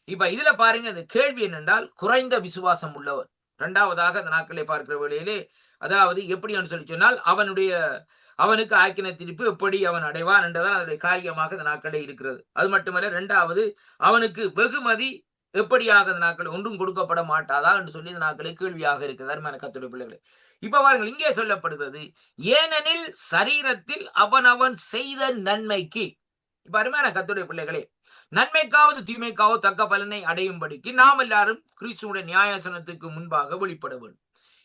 இப்ப இதுல பாருங்க, இந்த கேள்வி என்னென்றால் குறைந்த விசுவாசம் உள்ளவர். 2வதாக அந்த நாட்களை பார்க்கிற வேளையிலே, அதாவது எப்படி சொல்லி சொன்னால் அவனுக்கு ஆக்கின தீர்ப்பு எப்படி அவன் அடைவான் என்றதான் அதனுடைய காரியமாக இந்த நாட்களே இருக்கிறது. அது மட்டுமல்ல, 2வது அவனுக்கு வெகுமதி எப்படியாக இந்த நாட்கள் ஒன்றும் கொடுக்கப்பட மாட்டாதா என்று சொல்லி இந்த நாட்களே கேள்வியாக இருக்கிறது. அருமையான கர்த்தருடைய பிள்ளைகளே, இப்ப பாருங்கள், இங்கே சொல்லப்படுகிறது, ஏனெனில் சரீரத்தில் அவனவன் செய்த நன்மைக்கு இப்ப அருமையான கர்த்தருடைய பிள்ளைகளே, நன்மைக்காவது தீமைக்காவது தக்க பலனை அடையும்படிக்கு நாம் எல்லாரும் கிறிஸ்துவுடைய நியாயாசனத்துக்கு முன்பாக வெளிப்பட வேண்டும்.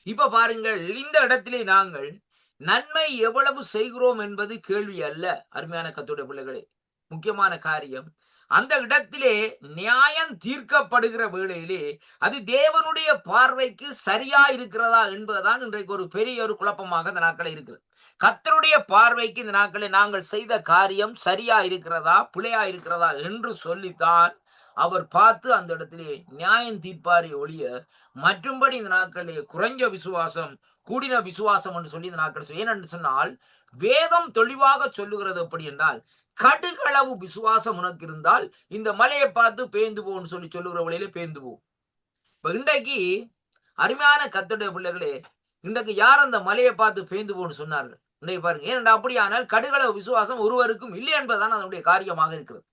இப்ப பாருங்கள், இந்த இடத்திலே நாங்கள் நன்மை எவ்வளவு செய்கிறோம் என்பது கேள்வி அல்ல. அருமையான கர்த்தருடைய பிள்ளைகளே, முக்கியமான காரியம், அந்த இடத்திலே நியாயம் தீர்க்கப்படுகிற வேளையிலே அது தேவனுடைய பார்வைக்கு சரியா இருக்கிறதா என்பதுதான் இன்றைக்கு ஒரு பெரிய ஒரு குழப்பமாக இந்த நாட்களே இருக்குது. கர்த்தருடைய பார்வைக்கு இந்த நாட்களை நாங்கள் செய்த காரியம் சரியா இருக்கிறதா பிழையா இருக்கிறதா என்று சொல்லித்தான் அவர் பார்த்து அந்த இடத்திலே நியாயம் தீர்ப்பாரை ஒழிய, மற்றும்படி இந்த நாட்களிலே குறைஞ்ச விசுவாசம் கூடின விசுவாசம் என்று சொல்லி இந்த நாட்கள் ஏனென்று சொன்னால், வேதம் தெளிவாக சொல்லுகிறது எப்படி என்றால், கடுகளவு விசுவாசம் உனக்கு இருந்தால் இந்த மலையை பார்த்து பேய்ந்து போன்னு சொல்லி சொல்லுகிற வழியிலே பேய்ந்து போ. இப்ப இன்றைக்கு அருமையான கர்த்தருடைய பிள்ளைகளே, இன்றைக்கு யார் அந்த மலையை பார்த்து பேய்ந்து போன்னு சொன்னார்கள்? இன்றைக்கு பாருங்க, ஏனென்றா அப்படியானால் கடுகளவு விசுவாசம் ஒருவருக்கும் இல்லை என்பதுதான் அதனுடைய காரியமாக இருக்கிறது.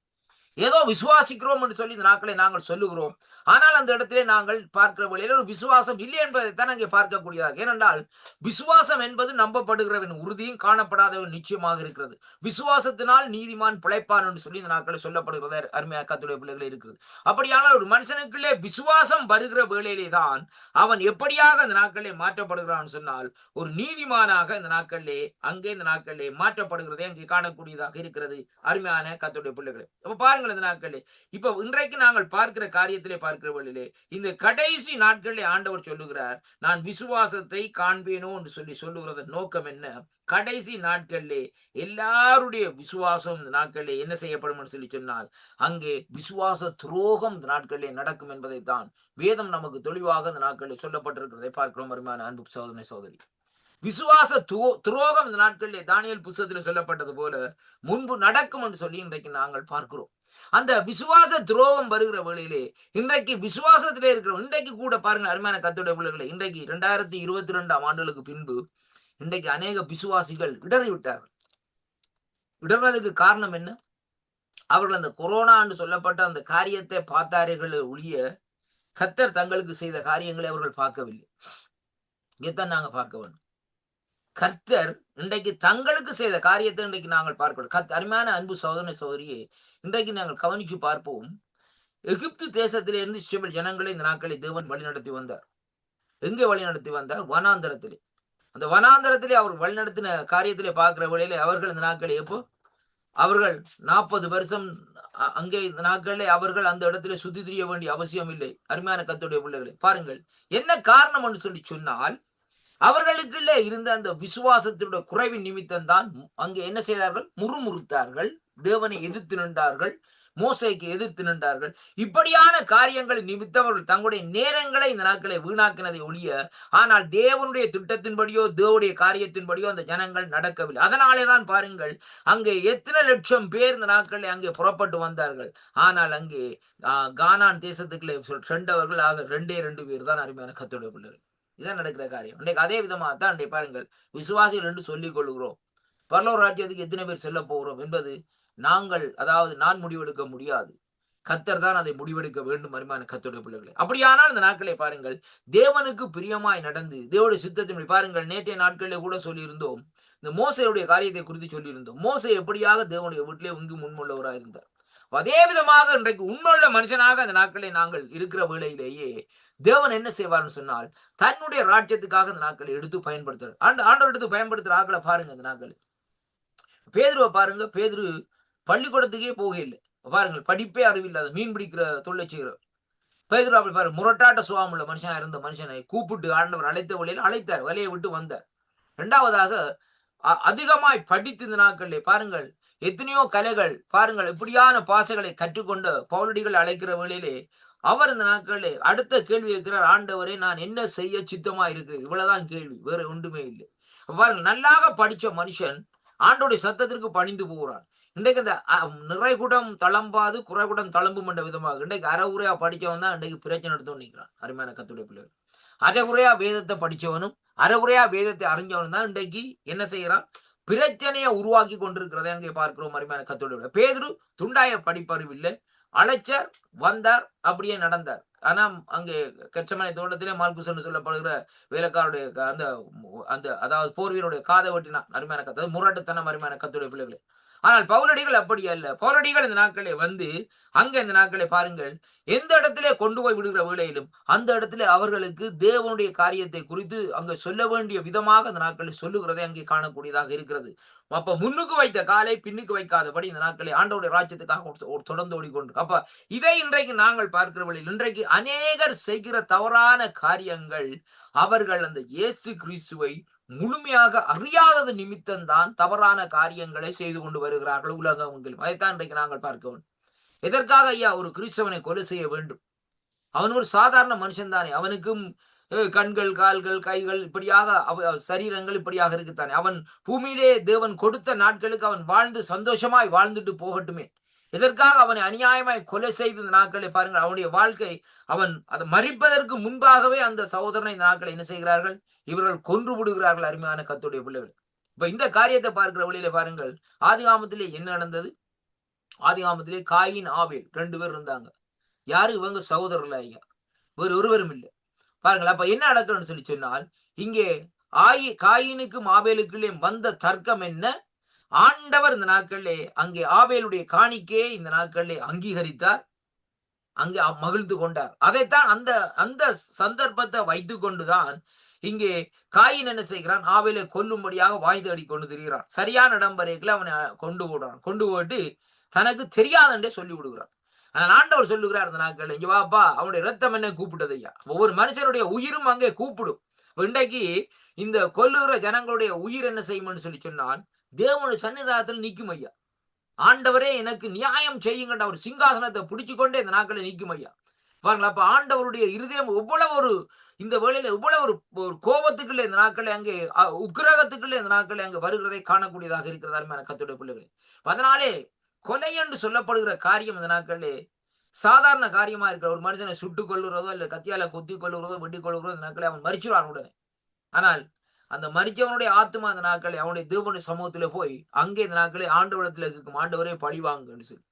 ஏதோ விசுவாசிக்கிறோம் என்று சொல்லி இந்த நாட்களை நாங்கள் சொல்லுகிறோம். ஆனால் அந்த இடத்திலே நாங்கள் பார்க்கிற வழியில் ஒரு விசுவாசம் இல்லை என்பதைத்தான் அங்கே பார்க்கக்கூடியதாக. ஏனென்றால் விசுவாசம் என்பது நம்பப்படுகிறவன் உறுதியும் காணப்படாதவன் நிச்சயமாக இருக்கிறது. விசுவாசத்தினால் நீதிமான் பிழைப்பான் என்று சொல்லி இந்த நாட்களில் சொல்லப்படுகிறது. அருமையாக கர்த்தருடைய பிள்ளைகளே இருக்கிறது. அப்படியானால் ஒரு மனுஷனுக்குள்ளே விசுவாசம் வருகிற வேளையிலே தான் அவன் எப்படியாக அந்த நாட்களிலே மாற்றப்படுகிறான் சொன்னால், ஒரு நீதிமானாக இந்த நாட்களிலே அங்கே இந்த நாட்களிலே மாற்றப்படுகிறதை அங்கே காணக்கூடியதாக இருக்கிறது. அருமையான கர்த்தருடைய பிள்ளைகளே, அப்ப பாருங்கள் இந்த நாட்களே, இப்ப இன்றைக்கு நாங்கள் பார்க்கிற காரியத்திலே பார்க்கிற வழியிலே இந்த கடைசி நாட்களிலே ஆண்டவர் சொல்லுகிறார், நான் விசுவாசத்தை காண்பேனோ என்று சொல்லி சொல்லுகிறது நோக்கம் என்ன? கடைசி நாட்களிலே எல்லாருடைய விசுவாசம் இந்த நாட்களிலே என்ன செய்யப்படும் என்று சொல்லி சொன்னால், அங்கே விசுவாச துரோகம் இந்த நாட்களிலே நடக்கும் என்பதைத்தான் வேதம் நமக்கு தெளிவாக இந்த நாட்களிலே சொல்லப்பட்டிருக்கிறதை பார்க்கிறோம். அருமையான அன்பு சகோதரனே சகோதரி, விசுவாச துரோகம் இந்த நாட்களிலே தானியேல் புத்தகத்தில் சொல்லப்பட்டது போல முன்பு நடக்கும் என்று சொல்லி இன்றைக்கு நாங்கள் பார்க்கிறோம். அந்த விசுவாச துரோகம் வருகிற வேளையிலே இன்றைக்கு விசுவாசத்திலே இருக்கிற இன்றைக்கு கூட பாருங்க அருமையான கர்த்தருடைய பிள்ளைகளே, இன்றைக்கு 2022 ஆண்டுகளுக்கு பின்பு இன்றைக்கு அநேக விசுவாசிகள் இடறிவிட்டார்கள். இடர்றதுக்கு காரணம் என்ன? அவர்கள் அந்த கொரோனா என்று சொல்லப்பட்ட அந்த காரியத்தை பார்த்தார்கள் ஒழிய கர்த்தர் தங்களுக்கு செய்த காரியங்களை அவர்கள் பார்க்கவில்லை. இதைத்தான் நாங்க பார்க்க வேண்டும். கர்த்தர் இன்றைக்கு தங்களுக்கு செய்த காரியத்தை இன்றைக்கு நாங்கள் பார்க்கிறோம். அருமையான அன்பு சகோதரனே சகோதரியே, இன்றைக்கு நாங்கள் கவனிச்சு பார்ப்போம். எகிப்து தேசத்திலிருந்து இஸ்ரவேல் ஜனங்களை இந்த நாட்களை தேவன் வழிநடத்தி வந்தார். எங்கே வழிநடத்தி வந்தார்? வனாந்தரத்திலே. அந்த வனாந்தரத்திலே அவர் வழிநடத்தின காரியத்திலே பார்க்கிற வேளையிலே அவர்கள் இந்த நாட்களை எப்போ அவர்கள் 40 வருஷம் அங்கே இந்த நாட்களிலே அவர்கள் அந்த இடத்திலே சுத்தி திரிய வேண்டிய அவசியம் இல்லை. அருமையான கர்த்தருடைய பிள்ளைகளை பாருங்கள், என்ன காரணம் என்று சொல்லி சொன்னால், அவர்களுக்குள்ளே இருந்த அந்த விசுவாசத்தினுடைய குறைவின் நிமித்தம் தான் அங்கே என்ன செய்தார்கள்? முறுமுறுத்தார்கள், தேவனை எதிர்த்து நின்றார்கள், மோசேக்கு எதிர்த்து நின்றார்கள். இப்படியான காரியங்கள் நிமித்தம் அவர்கள் தங்களுடைய நேரங்களை இந்த நாட்களை வீணாக்கினதை ஒழிய, ஆனால் தேவனுடைய திட்டத்தின்படியோ தேவனுடைய காரியத்தின்படியோ அந்த ஜனங்கள் நடக்கவில்லை. அதனாலே தான் பாருங்கள், அங்கே எத்தனை லட்சம் பேர் இந்த நாட்களில் அங்கே புறப்பட்டு வந்தார்கள். ஆனால் அங்கே கானான் தேசத்துக்குள்ளே சென்றவர்கள் ஆக 2 பேர் தான். அருமையான கர்த்தருடைய பிள்ளைகள், இதான் நடக்கிற காரியம். இன்றைக்கு அதே விதமாக தான் இன்றைக்கு பாருங்கள், விசுவாசிகள் என்று சொல்லிக் கொள்கிறோம். பரலோக ராஜ்யத்துக்கு எத்தனை பேர் செல்ல போகிறோம் என்பது நான் முடிவெடுக்க முடியாது. கர்த்தர் தான் அதை முடிவெடுக்க வேண்டும். அருமையான கர்த்தருடைய பிள்ளைகளே, அப்படியானால் இந்த நாட்களை பாருங்கள், தேவனுக்கு பிரியமாய் நடந்து தேவனுடைய சித்தத்தின்படி பாருங்கள். நேற்றைய நாட்களிலே கூட சொல்லியிருந்தோம், இந்த மோசேயுடைய காரியத்தை குறித்து சொல்லியிருந்தோம். மோசே எப்படியாக தேவனுடைய வீட்டிலே உங்கு முன்முள்ளவராக இருந்தார். அதே விதமாக இன்றைக்கு உண்மையுள்ள மனுஷனாக அந்த நாட்களை நாங்கள் இருக்கிற வேளையிலேயே தேவன் என்ன செய்வார்னு சொன்னால், தன்னுடைய ராஜ்யத்துக்காக இந்த நாட்களை எடுத்து பயன்படுத்துறார். ஆண்டவர் எடுத்து பயன்படுத்துற ஆட்களை பாருங்க. இந்த நாட்கள் பேதுருவை பாருங்க, பேதுரு பள்ளிக்கூடத்துக்கே போக இல்லை பாருங்கள், படிப்பே அறிவில்லாத மீன் பிடிக்கிற தொழிலை செய்கிறார். பேதுரு அப்படி பாருங்க, முரட்டாட்ட சுவாமம் உள்ள மனுஷனா இருந்த மனுஷனை கூப்பிட்டு ஆண்டவர் அழைத்த வழியில் அழைத்தார், வலையை விட்டு வந்தார். இரண்டாவதாக அதிகமாய் படித்து இந்த நாட்களிலே பாருங்கள் எத்தனையோ கலைகள் பாருங்கள் இப்படியான பாசைகளை கற்றுக்கொண்ட பவுலடிகள் அழைக்கிற வேளையிலே அவர் இந்த நாட்களிலே அடுத்த கேள்வி இருக்கிறார், ஆண்டவரே நான் என்ன செய்ய சித்தமா இருக்கிறேன்? இவ்வளவுதான் கேள்வி, வேற ஒன்றுமே இல்லை. பாருங்கள், நல்லாக படிச்ச மனுஷன் ஆண்டோடைய சத்தத்திற்கு பணிந்து போகிறான். இன்றைக்கு இந்த நிறைகுடம் தளம்பாது குறைகுடம் தளம்பும் என்ற விதமாக இன்றைக்கு அறகுறையா படிச்சவன் தான் இன்றைக்கு பிரச்சனை எடுத்து நிற்கிறான். அருமையான கர்த்தருடைய பிள்ளைகள், அறகுறையா வேதத்தை படிச்சவனும் அறகுறையா வேதத்தை அறிஞ்சவனும் தான் இன்றைக்கு என்ன செய்யறான்? பிரச்சனையை உருவாக்கி கொண்டிருக்கிறதை அங்கே பார்க்கிறோம். அருமையான கர்த்தருடைய பேதுரு துண்டாய படிப்பறிவில்லை, அழைச்சார், வந்தார், அப்படியே நடந்தார். ஆனா அங்கே கெச்சமனை தோட்டத்திலே மால்குசன் சொல்லப்படுகிற வேலைக்காருடைய அந்த அந்த அதாவது போர்வீருடைய காதை வெட்டினான். அருமையான கத்து முரட்டுத்தனம். அருமையான கர்த்தருடைய பிள்ளைகளே, ஆனால் பவுலடிகள் அப்படி அல்ல. பவுலடிகள் இந்த நாட்களே வந்து அங்க இந்த நாட்களை பாருங்கள், எந்த இடத்திலே கொண்டு போய் விடுகிற வேளையிலும் அந்த இடத்திலே அவர்களுக்கு தேவனுடைய காரியத்தை குறித்து அங்க சொல்ல வேண்டிய விதமாக இந்த நாட்களில் சொல்லுகிறதை அங்கே காணக்கூடியதாக இருக்கிறது. அப்ப முன்னுக்கு வைத்த காலை பின்னுக்கு வைக்காதபடி இந்த நாட்களை ஆண்டவருடைய ராஜ்யத்துக்காக தொடர்ந்து ஓடிக்கொண்டு, அப்ப இதை இன்றைக்கு நாங்கள் பார்க்கிற வழியில் இன்றைக்கு அநேகர் செய்கிற தவறான காரியங்கள், அவர்கள் அந்த இயேசு கிறிஸ்துவை முழுமையாக அறியாதது நிமித்தம்தான் தவறான காரியங்களை செய்து கொண்டு வருகிறார்கள் உலகமெங்கிலும். அதைத்தான் இன்றைக்கு நாங்கள் பார்க்க வேண்டும். எதற்காக ஐயா ஒரு கிறிஸ்தவனை கொலை செய்ய வேண்டும்? அவன் ஒரு சாதாரண மனுஷன் தானே. அவனுக்கும் கண்கள், கால்கள், கைகள் இப்படியாக சரீரங்கள் இப்படியாக இருக்குத்தானே. அவன் பூமியிலே தேவன் கொடுத்த நாட்களுக்கு அவன் வாழ்ந்து சந்தோஷமாய் வாழ்ந்துட்டு போகட்டுமே. எதற்காக அவனை அநியாயமாய் கொலை செய்த இந்த நாட்களை பாருங்கள். அவனுடைய வாழ்க்கை, அவன் அதை மறிப்பதற்கு முன்பாகவே அந்த சகோதரனை இந்த நாட்களை என்ன செய்கிறார்கள்? இவர்கள் கொன்று விடுகிறார்கள். அருமையான கர்த்தருடைய பிள்ளைகள், இப்ப இந்த காரியத்தை பார்க்கிற வழியில பாருங்கள், ஆதிகாமத்திலே என்ன நடந்தது? ஆதிகாமத்திலே காயின், ஆபேல் 2 பேர் இருந்தாங்க. யாரு? இவங்க சகோதரர்கள் ஐயா, வேறு ஒருவரும் இல்லை. பாருங்கள், அப்ப என்ன நடக்குன்னு சொல்லி சொன்னால், இங்கே காயினுக்கும் ஆபேலுக்குள்ளே வந்த தர்க்கம் என்ன? ஆண்டவர் இந்த நாட்களிலே அங்கே ஆபேலுடைய காணிக்கையை இந்த நாட்களிலே அங்கீகரித்தார், அங்கே மகிழ்ந்து கொண்டார். அதைத்தான் அந்த சந்தர்ப்பத்தை வைத்துக் கொண்டுதான் இங்கே காயின் என்ன செய்கிறான்? ஆபேலை கொல்லும்படியாக வாய் தேடி கொண்டு திரிகிறான். சரியான இடம் வரைக்கும் அவனை கொண்டு போடுறான். கொண்டு போட்டு தனக்கு தெரியாதே சொல்லி விடுகிறான். ஆனால் ஆண்டவர் சொல்லுகிறார் இந்த நாட்கள், இங்க வாப்பா, அவனுடைய ரத்தம் என்ன கூப்பிட்டது ஐயா. ஒவ்வொரு மனுஷனுடைய உயிரும் அங்கே கூப்பிடும். இன்றைக்கு இந்த கொல்லுகிற ஜனங்களுடைய உயிர் என்ன செய்யும்னு சொல்லி சொன்னால், தேவனுடைய சன்னிதானத்தில் நிற்கும் ஐயா. ஆண்டவரே எனக்கு நியாயம் செய்யுங்கன்ற ஒரு சிங்காசனத்தை பிடிச்சு கொண்டே இந்த நாட்களை நிற்கும் ஐயா. பாருங்களா, அப்ப ஆண்டவருடைய இருதயம் எவ்வளவு ஒரு இந்த வேளையில எவ்வளவு ஒரு கோபத்துக்குள்ளே இந்த நாட்களை அங்கே உக்கிரகத்துக்குள்ளே இந்த நாட்களை அங்கே வருகிறதை காணக்கூடியதாக இருக்கிறதா அருமையான கர்த்தருடைய பிள்ளைகளே. அதனாலே கொலை என்று சொல்லப்படுகிற காரியம் இந்த நாட்களே சாதாரண காரியமா இருக்கிற ஒரு மனுஷனை சுட்டுக் கொள்ளுறதோ இல்ல கத்தியால குத்தி கொள்ளுறதோ வெட்டி கொள்ளுறதோ இந்த நாட்களே அவன் மரிச்சுவான் உடனே. ஆனால் அந்த மரிச்சவனுடைய ஆத்மா அந்த நாட்களை அவனுடைய தேவனுடைய சமூகத்துல போய் அங்கே இந்த நாட்களை ஆண்டவரத்துல இருக்கும், ஆண்டவரே பழிவாங்கன்னு சொல்லி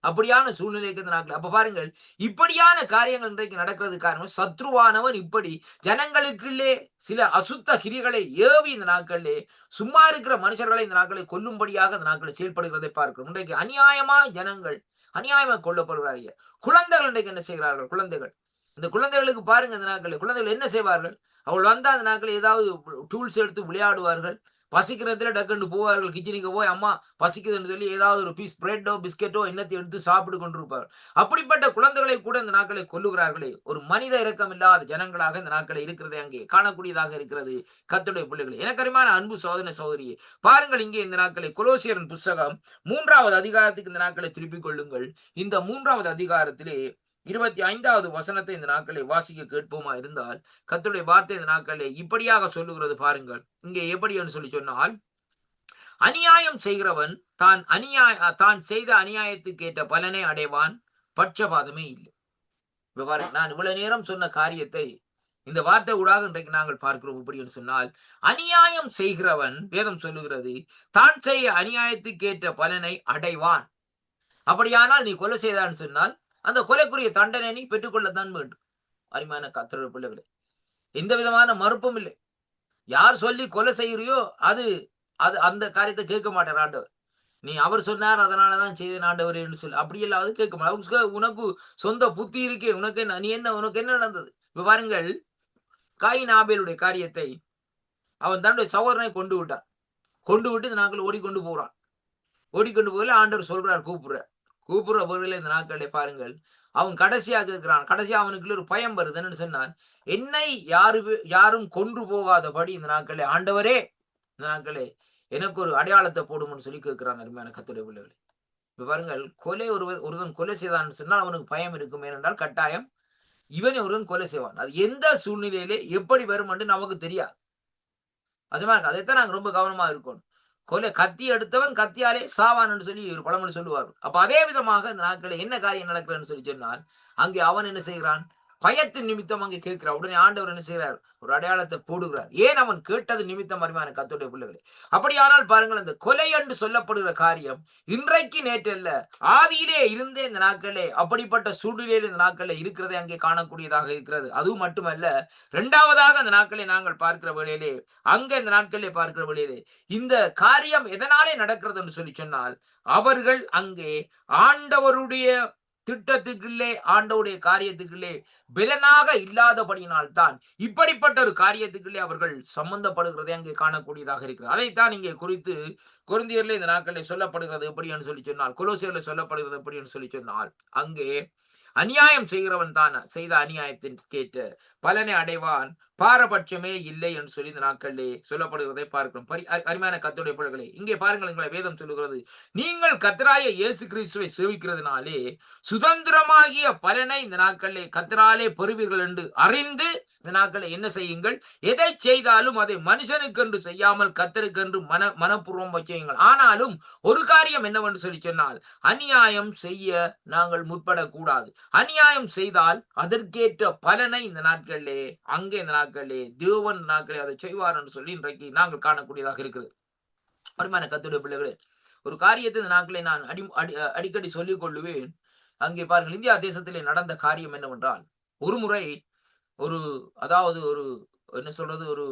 அப்படியான சூழ்நிலைக்கு இந்த நாட்கள். அப்ப பாருங்கள், இப்படியான காரியங்கள் இன்றைக்கு நடக்கிறது காரணம் சத்ருவானவன் இப்படி ஜனங்களுக்குள்ளே சில அசுத்த கிரிகளை ஏவி இந்த நாட்களிலே சும்மா இருக்கிற மனுஷர்களை இந்த நாட்களை கொல்லும்படியாக இந்த நாட்களை செயல்படுகிறதை பார்க்கிறோம். இன்றைக்கு அநியாயமா ஜனங்கள் அநியாயமாக கொல்லப்படுகிறார்கள். குழந்தைகள் இன்றைக்கு என்ன செய்கிறார்கள்? குழந்தைகள், இந்த குழந்தைகளுக்கு பாருங்க, இந்த நாட்களில் குழந்தைகள் என்ன செய்வார்கள்? அவள் வந்தா அந்த நாட்களில் ஏதாவது டூல்ஸ் எடுத்து விளையாடுவார்கள். பசிக்கிறதுல டக்குன்னு போவார்கள், கிச்சனுக்கு போய் அம்மா பசிக்குதுன்னு சொல்லி ஏதாவது ஒரு பீஸ் பிரெட்டோ பிஸ்கெட்டோ என்னத்தை எடுத்து சாப்பிட்டு கொண்டிருப்பார்கள். அப்படிப்பட்ட குழந்தைகளை கூட இந்த நாட்களை கொல்லுகிறார்களே. ஒரு மனித இரக்கம் இல்லாத ஜனங்களாக இந்த நாட்களை இருக்கிறதை அங்கே காணக்கூடியதாக இருக்கிறது கர்த்தருடைய பிள்ளைகளை. எனக்கு அருமையான அன்பு சகோதர சகோதரியே, பாருங்கள், இங்கே இந்த நாட்களை கொலோசியரின் புஸ்தகம் 3வது அதிகாரத்துக்கு இந்த நாட்களை திருப்பிக் கொள்ளுங்கள். இந்த 3வது அதிகாரத்திலே 25வது வசனத்தை இந்த நாட்களை வாசிக்க கேட்போமா இருந்தால், கர்த்தருடைய வார்த்தை இந்த நாட்களை இப்படியாக சொல்லுகிறது பாருங்கள். இங்கே எப்படி என்று சொல்லி சொன்னால், அநியாயம் செய்கிறவன் தான் செய்த அநியாயத்துக்கு ஏற்ற பலனை அடைவான், பட்சபாதமே இல்லை. நான் இவ்வளவு நேரம் சொன்ன காரியத்தை இந்த வார்த்தை ஊடாக இன்றைக்கு நாங்கள் பார்க்கிறோம். எப்படி என்று சொன்னால், அநியாயம் செய்கிறவன், வேதம் சொல்லுகிறது, தான் செய்ய அநியாயத்துக்கு ஏற்ற பலனை அடைவான். அப்படியானால் நீ கொலை செய்தான்னு சொன்னால் அந்த கொலைக்குரிய தண்டனை நீ பெற்றுக்கொள்ளத்தான் வேண்டும். அருமையான கர்த்தருடைய பிள்ளைகளே, எந்த விதமான மறுப்பும் இல்லை. யார் சொல்லி கொலை செய்கிறியோ அது அந்த காரியத்தை கேட்க மாட்டார் ஆண்டவர். நீ அவர் சொன்னார் அதனாலதான் செய்தேன் ஆண்டவர் என்று சொல்லி அப்படி இல்லாத கேட்க மாட்டார். உனக்கு சொந்த புத்தி இருக்கே, உனக்கு என்ன நடந்தது? இப்ப பாருங்கள், காயின் ஆபேலுடைய காரியத்தை அவன் தன்னுடைய சகோதரனை கொண்டு விட்டான். கொண்டு விட்டு இந்த நாட்கள் ஓடிக்கொண்டு போறான். ஓடிக்கொண்டு போகல ஆண்டவர் சொல்றார், கூப்பிடுற பொருளை இந்த நாட்களை பாருங்கள், அவன் கடைசியாக இருக்கிறான். கடைசியா அவனுக்குள்ள ஒரு பயம் வருது. என்னன்னு சொன்னால், என்னை யாரும் கொன்று போகாதபடி இந்த நாட்களே ஆண்டவரே இந்த நாட்களே எனக்கு ஒரு அடையாளத்தை போடும்னு சொல்லி கேட்கிறான். அருமையான கர்த்தருடைய பிள்ளைகளே, இப்ப பாருங்கள், ஒருவன் கொலை செய்தான்னு சொன்னால் அவனுக்கு பயம் இருக்கும். ஏனென்றால் கட்டாயம் இவனை ஒருவன் கொலை செய்வான். அது எந்த சூழ்நிலையிலே எப்படி வரும் என்று நமக்கு தெரியாது. அது மாதிரி அதைத்தான் நாங்க ரொம்ப கவனமா இருக்கணும். கத்தி எடுத்தவன் கத்தியாலே சாவான் என்று சொல்லி ஒரு பழமொழி சொல்லுவார்கள். அப்ப அதே விதமாக இந்த நாட்களில் என்ன காரியம் நடக்கிறன்னு சொல்லி சொன்னால், அங்கே அவன் என்ன செய்கிறான்? பயத்தின் நிமித்தம் அங்கே கேட்கிறார். உடனே ஆண்டவர் என்ன செய்கிறார்? ஒரு அடையாளத்தை போடுகிறார். ஏன் அவன் கேட்டது நிமித்தம் அருமையான கர்த்தருடைய பிள்ளைகளே. அப்படியானால் பாருங்கள், அந்த கொலை என்று சொல்லப்படுகிற காரியம் இன்றைக்கு நேற்று அல்ல, ஆதியிலே இருந்தே இந்த நாட்களே அப்படிப்பட்ட சூழ்நிலையில் இந்த நாட்களே இருக்கிறதை அங்கே காணக்கூடியதாக இருக்கிறது. அதுவும் மட்டுமல்ல, இரண்டாவதாக அந்த நாட்களை நாங்கள் பார்க்கிற வேளையிலே, அங்க இந்த நாட்களிலே பார்க்கிற வேளையிலே இந்த காரியம் எதனாலே நடக்கிறது என்று சொல்லி சொன்னால், அவர்கள் அங்கே ஆண்டவருடைய திட்டத்துக்குள்ளே, ஆண்டவருடைய காரியத்துக்குள்ளே பலனாக இல்லாதபடியினால் தான் இப்படிப்பட்ட ஒரு காரியத்துக்குள்ளே அவர்கள் சம்பந்தப்படுகிறதை அங்கே காணக்கூடியதாக இருக்கிறது. அதைத்தான் இங்கே குறித்து கொரிந்தியர்ல இந்த நாட்களில் சொல்லப்படுகிறது எப்படி என்று சொல்லி சொன்னால், கொலோசியர்ல சொல்லப்படுகிறது எப்படி என்று சொல்லி சொன்னால், அங்கே அநியாயம் செய்கிறவன் தான் செய்த அநியாயத்தின் கேட்ட பலனை அடைவான், பாரபட்சமே இல்லை என்று சொல்லி இந்த நாட்களிலே சொல்லப்படுகிறதை பார்க்கிறோம். அருமையான கர்த்தருடைய பிள்ளைகளே, இங்கே பாருங்கள், எங்களை வேதம் சொல்லுகிறது, நீங்கள் கர்த்தராகிய இயேசு கிறிஸ்துவை சேவிக்கிறதுனாலே சுதந்திரமாகிய பலனை இந்த நாட்களிலே கர்த்தராலே பெறுவீர்கள் என்று அறிந்து இந்த நாட்களில் என்ன செய்யுங்கள்? எதை செய்தாலும் அதை மனுஷனுக்கென்று செய்யாமல் கர்த்தருக்கென்று மனப்பூர்வம் செய்யுங்கள். ஆனாலும் ஒரு காரியம் என்னவென்று சொல்லி சொன்னால், அநியாயம் செய்ய நாங்கள் முற்படக்கூடாது. அநியாயம் செய்தால் அதற்கேற்ற பலனை இந்த நாட்களிலே, அங்கே இந்த நாட்களிலே தேவன் நாட்களே அதை செய்வார் என்று சொல்லி இன்றைக்கு நாங்கள் காணக்கூடியதாக இருக்கிறது. அருமையான கர்த்தருடைய பிள்ளைகளே, ஒரு காரியத்தை இந்த நாட்களை நான் அடிக்கடி சொல்லிக் கொள்ளுவேன். அங்கே பாருங்கள், இந்தியா தேசத்திலே நடந்த காரியம் என்னவென்றால், ஒரு முறை அதாவது என்ன சொல்றது, ஒரு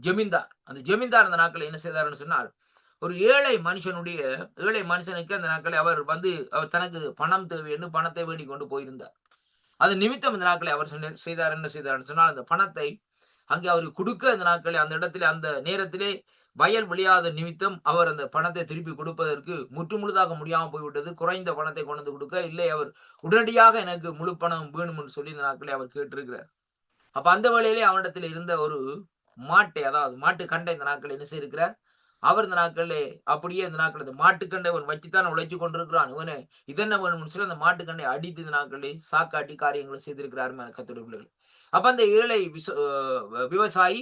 ஜமீன்தார், அந்த ஜமீன்தார் அந்த நாட்களை என்ன செய்தார்னு சொன்னால், ஒரு ஏழை மனுஷனுக்கு அந்த நாட்களை அவர் தனக்கு பணம் தேவை என்று பணத்தை வேண்டிக் கொண்டு போயிருந்தார். அது நிமித்தம் இந்த நாட்களை அவர் செய்தார் என்ன செய்தார்னு சொன்னால், அந்த பணத்தை அங்கே அவருக்கு கொடுக்க இந்த நாட்களை அந்த இடத்திலே அந்த நேரத்திலே வயல் விளையாத நிமித்தம் அவர் அந்த பணத்தை திருப்பி கொடுப்பதற்கு முழுதாக முடியாமல் போய்விட்டது. குறைந்த பணத்தை கொண்டு கொடுக்க இல்லை, அவர் உடனடியாக எனக்கு முழு பணம் வேணும் என்று சொல்லி இந்த நாட்களை அவர் கேட்டிருக்கிறார். அப்ப அந்த வேளையிலே அவனிடத்தில் இருந்த ஒரு மாட்டை, அதாவது மாட்டு கண்டை இந்த நாட்கள் என்ன செய்திருக்கிறார்? அவர் இந்த நாட்களே அப்படியே இந்த நாட்கள் அந்த மாட்டுக்கண்டை அவன் வச்சுத்தான் உழைச்சு கொண்டிருக்கிறான். இவனே இதென்ன வேணும்னு சொல்லி அந்த மாட்டுக்கண்டை அடித்து இந்த நாட்களே சாக்காட்டி காரியங்களை செய்திருக்கிறார் கர்த்தருடைய பிள்ளைகள். அப்ப அந்த ஏழை விவசாயி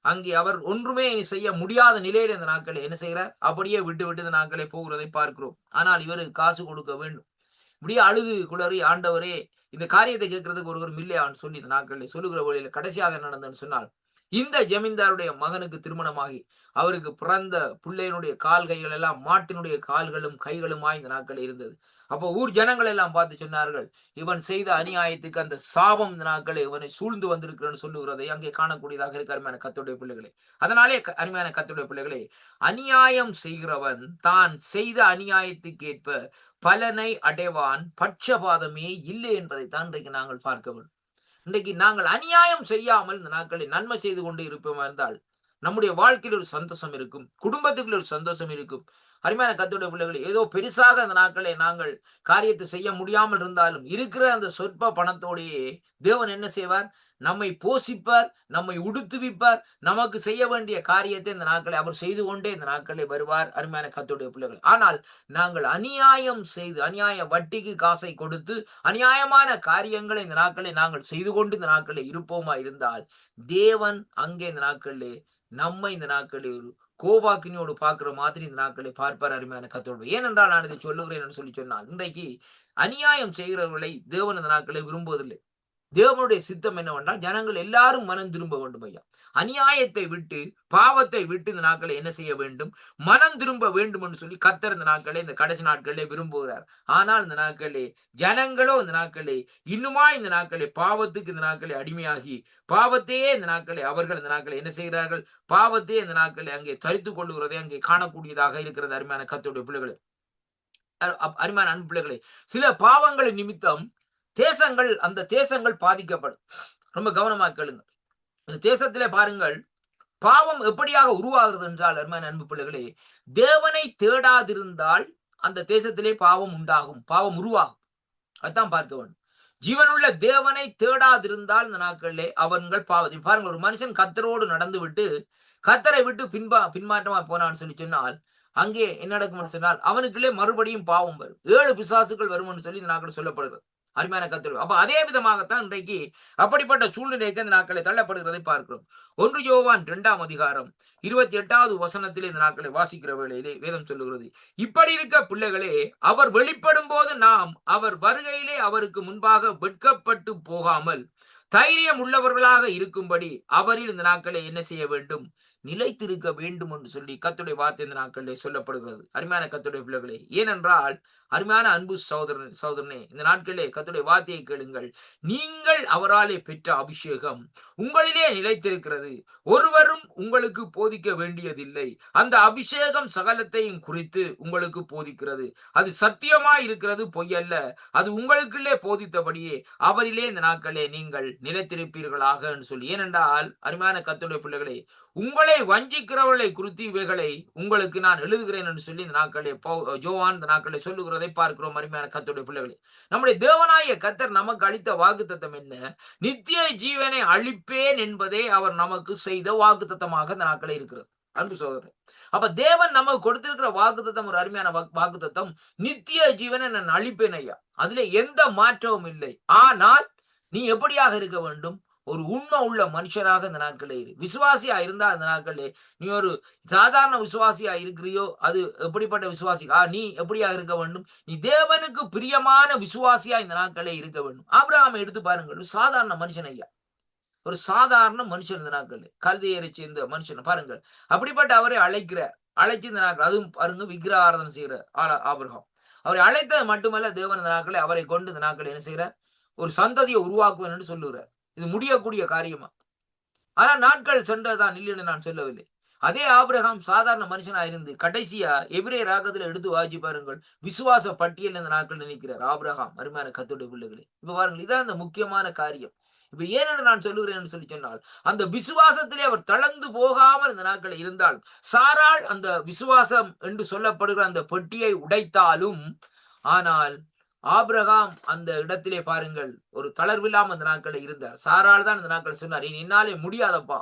அங்கே அவர் ஒன்றுமே செய்ய முடியாத நிலையில இந்த நாட்களை என்ன செய்கிறார்? அப்படியே விட்டு இந்த நாட்களை போகிறதை பார்க்கிறோம். ஆனால் இவருக்கு காசு கொடுக்க வேண்டும். இப்படியே அழுது குளறி, ஆண்டவரே இந்த காரியத்தை கேட்கறதுக்கு ஒருவர் இல்லையான்னு சொல்லி இந்த நாட்களில் சொல்லுகிற வழியில கடைசியாக என்ன நடந்ததுன்னு சொன்னால், இந்த ஜமீன்தாருடைய மகனுக்கு திருமணமாகி அவருக்கு பிறந்த பிள்ளையினுடைய கால் கைகள் எல்லாம் மாட்டினுடைய கால்களும் கைகளுமாய் இந்த நாட்கள் இருந்தது. அப்போ ஊர் ஜனங்கள் எல்லாம் பார்த்து சொன்னார்கள், இவன் செய்த அநியாயத்துக்கு அந்த சாபம் இந்த நாட்களை இவனை சூழ்ந்து வந்திருக்கிறன்னு சொல்லுகிறதை அங்கே காணக்கூடியதாக இருக்கு அருமையான கர்த்தருடைய பிள்ளைகளே. அதனாலே அருமையான கர்த்தருடைய பிள்ளைகளே, அநியாயம் செய்கிறவன் தான் செய்த அநியாயத்துக்கு ஏற்ப பலனை அடைவான், பட்சபாதமே இல்லை என்பதைத்தான் இன்றைக்கு நாங்கள் பார்க்க வேண்டும். இன்றைக்கு நாங்கள் அநியாயம் செய்யாமல் இந்த நாட்களில் நன்மை செய்து கொண்டு இருப்போம் இருந்தால் நம்முடைய வாழ்க்கையில் ஒரு சந்தோஷம் இருக்கும், குடும்பத்துக்குள்ள ஒரு சந்தோஷம் இருக்கும். அருமையான கர்த்தருடைய பிள்ளைகளை, ஏதோ பெருசாக அந்த நாட்களை நாங்கள் காரியத்தை செய்ய முடியாமல் இருந்தாலும் இருக்கிற அந்த சொற்ப பணத்தோடையே தேவன் என்ன செய்வார்? நம்மை போஷிப்பார், நம்மை உடுத்துவிப்பார், நமக்கு செய்ய வேண்டிய காரியத்தை இந்த நாட்களை அவர் செய்து கொண்டே இந்த நாட்களை வருவார். அருமையான கர்த்தருடைய பிள்ளைகள், ஆனால் நாங்கள் அநியாயம் செய்து, அநியாய வட்டிக்கு காசை கொடுத்து அநியாயமான காரியங்களை இந்த நாட்களை நாங்கள் செய்து கொண்டு இந்த நாட்களை இருப்போமா இருந்தால் தேவன் அங்கே இந்த நாட்களிலே நம்மை இந்த நாட்களில் ஒரு கோபாக்கினியோடு பார்க்கிற மாதிரி இந்த நாட்களை பார்ப்பார். அருமையான கர்த்தருடைய, ஏனென்றால் நான் இதை சொல்லுகிறேன் என்று சொல்லி சொன்னால், இன்றைக்கு அநியாயம் செய்கிறவர்களை தேவன் இந்த நாட்களை விரும்புவதில்லை. தேவனுடைய சித்தம் என்னவென்றால் ஜனங்கள் எல்லாரும் மனம் திரும்ப வேண்டும் ஐயா. அநியாயத்தை விட்டு, பாவத்தை விட்டு இந்த நாட்களை என்ன செய்ய வேண்டும்? மனம் திரும்ப வேண்டும் என்று சொல்லி கர்த்தர் இந்த நாட்களை, இந்த கடைசி நாட்களிலே விரும்புகிறார். ஆனால் இந்த நாட்களே ஜனங்களோ இந்த நாட்களே இன்னுமா இந்த நாட்களை பாவத்துக்கு இந்த நாட்களை அடிமையாகி பாவத்தையே இந்த நாட்களை அவர்கள் இந்த நாட்களை என்ன செய்கிறார்கள்? பாவத்தையே இந்த நாட்களை அங்கே தரித்துக் கொள்ளுகிறதை அங்கே காணக்கூடியதாக இருக்கிறது. அருமையான கர்த்தருடைய பிள்ளைகளே, அருமையான அன்பு பிள்ளைகளே, சில பாவங்களின் நிமித்தம் அந்த தேசங்கள் பாதிக்கப்படும். ரொம்ப கவனமா கேளுங்க. இந்த தேசத்திலே பாருங்கள், பாவம் எப்படியாக உருவாகிறது என்றால் அருமையான அன்பு பிள்ளைகளே, தேவனை தேடாதிருந்தால் அந்த தேசத்திலே பாவம் உண்டாகும், பாவம் உருவாகும். அதுதான் பார்க்க வேண்டும். ஜீவனுள்ள தேவனை தேடாதிருந்தால் இந்த நாட்களிலே அவர்கள் பாவத்தை பாருங்கள். ஒரு மனுஷன் கர்த்தரோடு நடந்து விட்டு கர்த்தரை விட்டு பின்மாற்றமா போனான்னு சொல்லி சொன்னால் அங்கே என்ன நடக்கும் சொன்னால் அவனுக்குள்ளே மறுபடியும் பாவம் வரும், 7 பிசாசுகள் வரும் என்று சொல்லி இந்த நாட்கள் சொல்லப்படுகிறது. அருமையான கர்த்தருடைய அப்ப அதே விதமாகத்தான் இன்றைக்கு அப்படிப்பட்ட சூழ்நிலைக்கு இந்த நாட்களை தள்ளப்படுகிறதை பார்க்கிறோம். 1 யோவான் 2ஆம் அதிகாரம் 28வது வசனத்திலே இந்த நாட்களை வாசிக்கிற வேளையிலே வேதம் சொல்லுகிறது, இப்படி இருக்க பிள்ளைகளே, அவர் வெளிப்படும் போது நாம் அவர் வருகையிலே அவருக்கு முன்பாக வெட்கப்பட்டு போகாமல் தைரியம் உள்ளவர்களாக இருக்கும்படி அவரில் இந்த நாட்களை என்ன செய்ய வேண்டும், நிலைத்திருக்க வேண்டும் என்று சொல்லி கர்த்தருடைய வார்த்தை இந்த நாட்களிலே சொல்லப்படுகிறது. அருமையான கர்த்தருடைய பிள்ளைகளே, ஏனென்றால் அருமையான அன்பு சகோதரனே, இந்த நாட்களிலே கர்த்தருடைய வார்த்தையை கேளுங்கள். நீங்கள் அவராலே பெற்ற அபிஷேகம் உங்களிலே நிலைத்திருக்கிறது. ஒருவரும் உங்களுக்கு போதிக்க வேண்டியதில்லை. அந்த அபிஷேகம் சகலத்தையும் குறித்து உங்களுக்கு போதிக்கிறது. அது சத்தியமாய் இருக்கிறது, பொய்யல்ல. அது உங்களுக்குள்ளே போதித்தபடியே அவரிலே இந்த நாட்களே நீங்கள் நிலைத்திருப்பீர்களாக என்று சொல்லி. ஏனென்றால் அருமையான கர்த்தருடைய பிள்ளைகளே, உங்களை வஞ்சிக்கிறவர்களை குறித்து இவைகளை உங்களுக்கு நான் எழுதுகிறேன் என்று சொல்லி இந்த நாட்களே யோவான் இந்த நாட்களை சொல்லுகிறதை பார்க்கிறோம். அருமையான கர்த்தருடைய பிள்ளைகளே, நம்முடைய தேவனாகிய கர்த்தர் நமக்கு அளித்த வாக்குத்தத்தம் என்ன? நித்திய ஜீவனை அளிப்பேன் என்பதே அவர் நமக்கு செய்த வாக்குத்தத்தமாக இந்த நாட்களே இருக்கிறது. அன்பு சகோதரர், அப்ப தேவன் நமக்கு கொடுத்திருக்கிற வாக்குத்தத்தம் ஒரு அருமையான வாக்குத்தத்தம். நித்திய ஜீவனை நான் அளிப்பேன் ஐயா, அதுல எந்த மாற்றமும் இல்லை. ஆனால் நீ எப்படியாக இருக்க வேண்டும்? ஒரு உண்மை உள்ள மனுஷனாக இந்த நாட்களே இரு. விசுவாசியா இருந்தா இந்த நாட்களே நீ ஒரு சாதாரண விசுவாசியா இருக்கிறியோ, அது எப்படிப்பட்ட விசுவாசி, நீ எப்படியா இருக்க வேண்டும்? நீ தேவனுக்கு பிரியமான விசுவாசியா இந்த நாட்களே இருக்க வேண்டும். ஆபிரகாமை எடுத்து பாருங்கள், சாதாரண மனுஷன் ஐயா, ஒரு சாதாரண மனுஷன் இந்த நாட்கள் கல்தையரை சேர்ந்த மனுஷன் பாருங்கள். அப்படிப்பட்ட அவரை அழைச்சு இந்த நாட்கள், அதுவும் பாருங்க விக்கிரகாராதனை செய்கிற ஆபிரகாம். அவரை அழைத்தது மட்டுமல்ல, தேவன் இந்த நாட்களை அவரை கொண்டு இந்த நாட்கள் என்ன செய்யற, ஒரு சந்ததியை உருவாக்குவேன் என்று சொல்லுகிறார். இது முடியக்கூடிய காரியமா? ஆனா நாட்கள் சென்றதான் இல்லைன்னு நான் சொல்லவில்லை. அதே ஆபிரகாம் சாதாரண மனுஷனா இருந்து கடைசியா எபிரேய ராகத்துல எடுத்து வாசி பாருங்கள், விசுவாச பட்டியல் இந்த நாட்கள் நினைக்கிறார் ஆபிரகாம். அருமையான கர்த்தருடைய பிள்ளைகளே, இப்ப பாருங்கள், இதான் அந்த முக்கியமான காரியம். இப்ப ஏனென்று நான் சொல்லுகிறேன் சொல்லி சொன்னால், அந்த விசுவாசத்திலே அவர் தளர்ந்து போகாமல் இந்த நாட்கள் இருந்தால், சாராள் அந்த விசுவாசம் என்று சொல்லப்படுகிற அந்த பெட்டியை உடைத்தாலும், ஆனால் ஆபிரகாம் அந்த இடத்திலே பாருங்கள் ஒரு தளர்வில்லாம அந்த நாட்களை இருந்தார். சாராள் தான் இந்த நாட்கள் சொன்னார், என்னாலே முடியாதப்பா,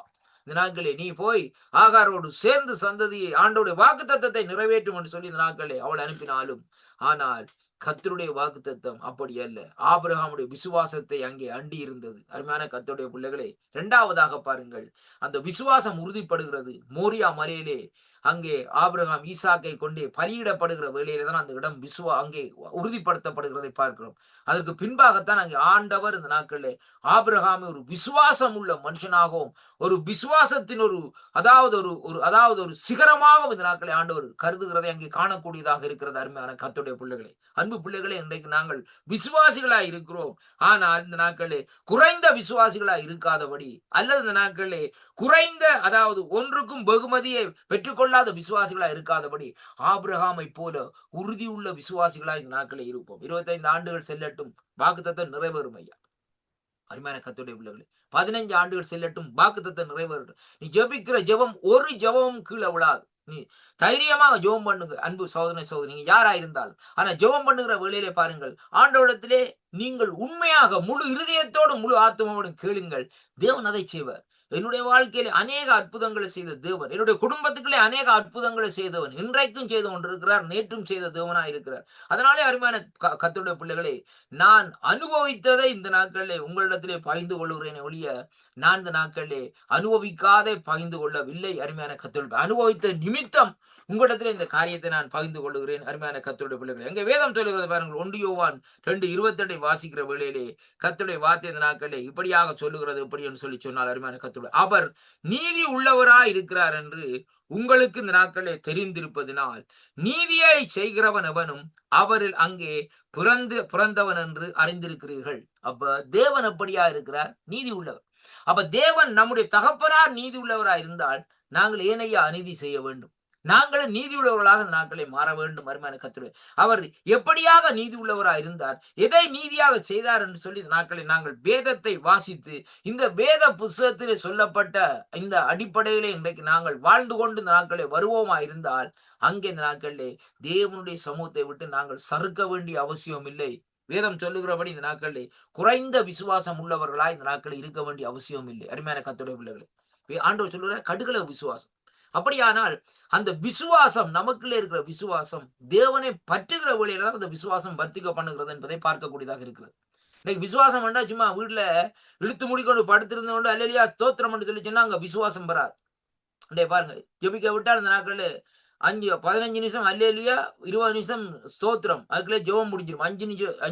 இந்த நாட்களே நீ போய் ஆகாரோடு சேர்ந்து சந்ததியை ஆண்டோடைய வாக்குத்தத்தத்தை நிறைவேற்றும் என்று சொல்லி இந்த நாட்களே அவள் அனுப்பினாலும், ஆனால் கர்த்தருடைய வாக்குத்தத்தம் அப்படி அல்ல. ஆபிரகாமுடைய விசுவாசத்தை அங்கே அண்டி இருந்தது. அருமையான கர்த்தருடைய பிள்ளைகளே, இரண்டாவதாக பாருங்கள், அந்த விசுவாசம் உறுதிப்படுகிறது மோரியா மலையிலே. அங்கே ஆபிரகாம் ஈசாக்கை கொண்டே பலியிடப்படுகிற வேளையில தான் அந்த இடம் அங்கே உறுதிப்படுத்தப்படுகிறதை பார்க்கிறோம். அதற்கு பின்பாகத்தான் அங்கே ஆண்டவர் இந்த நாட்களிலே ஆபிரகாமை ஒரு விசுவாசம் உள்ள மனுஷனாகவும், ஒரு விசுவாசத்தின் ஒரு சிகரமாகவும் இந்த நாட்களை ஆண்டவர் கருதுகிறதை அங்கே காணக்கூடியதாக இருக்கிறது. அருமையான கர்த்தருடைய பிள்ளைகளே, அன்பு பிள்ளைகளே, இன்றைக்கு நாங்கள் விசுவாசிகளாய் இருக்கிறோம். ஆனால் இந்த நாட்களே குறைந்த விசுவாசிகளாய் இருக்காதபடி, அல்லது இந்த நாட்களே குறைந்த ஒன்றுக்கும் வெகுமதியை பெற்றுக்கொள்ளாத விசுவாசிகளாய் இருக்காதபடி, ஆபிரகாமை போல உறுதியுள்ள விசுவாசிகளாய் இந்த நாட்களே இருப்போம். 25 ஆண்டுகள் செல்லட்டும், வாக்குத்தத்தம் நிறைவேறும் ஐயா. அருமையான கர்த்தருடைய பிள்ளைகளே, 15 ஆண்டுகள் செல்லட்டும், வாக்குத்தத்தம் நிறைவேறட்டும். நீ ஜெபிக்கிற ஜெபம் ஒரு ஜெபமும் கீழே விழாது. நீ தைரியமாக ஜெபம் பண்ணுங்க அன்பு சகோதரி, நீங்க யாரா இருந்தாலும். ஆனா ஜெபம் பண்ணுகிற வேளையிலே பாருங்கள், ஆண்டவரிடத்திலே நீங்கள் உண்மையாக முழு இருதயத்தோடு முழு ஆத்மாவோடு கேளுங்கள், தேவன் அதை செய்வார். என்னுடைய வாழ்க்கையில அநேக அற்புதங்களை செய்த தேவன், என்னுடைய குடும்பத்துக்குள்ளே அநேக அற்புதங்களை செய்தவன், இன்றைக்கும் செய்து கொண்டிருக்கிறார், நேற்றும் செய்த தேவனா இருக்கிறார். அதனாலே அருமையான கர்த்தருடைய பிள்ளைகளே, நான் அனுபவித்ததை இந்த நாட்களிலே உங்களிடத்திலே பகிர்ந்து கொள்கிறேனே ஒழிய, நான் இந்த நாட்களிலே அனுபவிக்காதே பகிர்ந்து கொள்ளவில்லை. அருமையான கர்த்தருடைய அனுபவித்த நிமித்தம் உங்களிடத்திலே இந்த காரியத்தை நான் பகிர்ந்து கொள்கிறேன். அருமையான கர்த்தருடைய பிள்ளைகளே, எங்க வேதம் சொல்லுகிறது பாருங்கள், 1 யோவான் 2:28 வாசிக்கிற வேளையிலே கர்த்தருடைய வார்த்தை இந்த நாட்களிலே இப்படியாக சொல்லுகிறது. எப்படி என்று சொல்லி சொன்னால், அருமையான கர்த்தருடைய அவர் நீதி உள்ளவராய் இருக்கிறார் என்று உங்களுக்கு இந்த நாட்களே தெரிந்திருப்பதினால், நீதியை செய்கிறவன் எவனும் அவரில் அங்கே பிறந்தவன் என்று அறிந்திருக்கிறீர்கள். அப்ப தேவன் எப்படியா இருக்கிறார்? நீதி உள்ளவர். அப்ப தேவன் நம்முடைய தகப்பனார் நீதி உள்ளவராய் இருந்தால், நாங்கள் ஏனையா அநீதி செய்ய வேண்டும்? நாங்களும் நீதி உள்ளவர்களாக நாட்களை மாற வேண்டும். அருமையான கர்த்தரே, அவர் எப்படியாக நீதி உள்ளவராக இருந்தார், எதை நீதியாக செய்தார் என்று சொல்லி நாட்களை நாங்கள் வேதத்தை வாசித்து, இந்த வேத புஸ்தகத்திலே சொல்லப்பட்ட இந்த அடிப்படையிலே இன்றைக்கு நாங்கள் வாழ்ந்து கொண்டு இந்த நாட்களை வருவோமா இருந்தால், அங்கே இந்த நாட்களிலே தேவனுடைய சமூகத்தை விட்டு நாங்கள் சறுக்க வேண்டிய அவசியம் இல்லை. வேதம் சொல்லுகிறபடி இந்த நாட்களிலே குறைந்த விசுவாசம் உள்ளவர்களாய் இந்த நாட்களில் இருக்க வேண்டிய அவசியம் இல்லை. அருமையான கர்த்தருடைய பிள்ளைகளே, ஆண்டவர் சொல்லுகிற கடுகள விசுவாசம். அப்படியானால் அந்த விசுவாசம், நமக்குள்ளே இருக்கிற விசுவாசம் தேவனை பற்றுகிற வழியில தான் அந்த விசுவாசம் வர்த்திக்க பண்ணுகிறது என்பதை பார்க்கக்கூடியதாக இருக்கிறது. இன்னைக்கு விசுவாசம் வேண்டா சும்மா வீட்டுல இழுத்து முடிக்கொண்டு படுத்திருந்த கொண்டு அல்லையா ஸ்தோத்திரம் சொல்லி சொன்னா அங்க விசுவாசம் வராது. பாருங்க, ஜெபிக்க விட்டா அந்த நாட்கள் 15 நிமிஷம் அல்லேலூயா, 20 நிமிஷம் ஸ்தோத்திரம். அதுக்குள்ளே ஜெபம் முடிஞ்சிரும். 5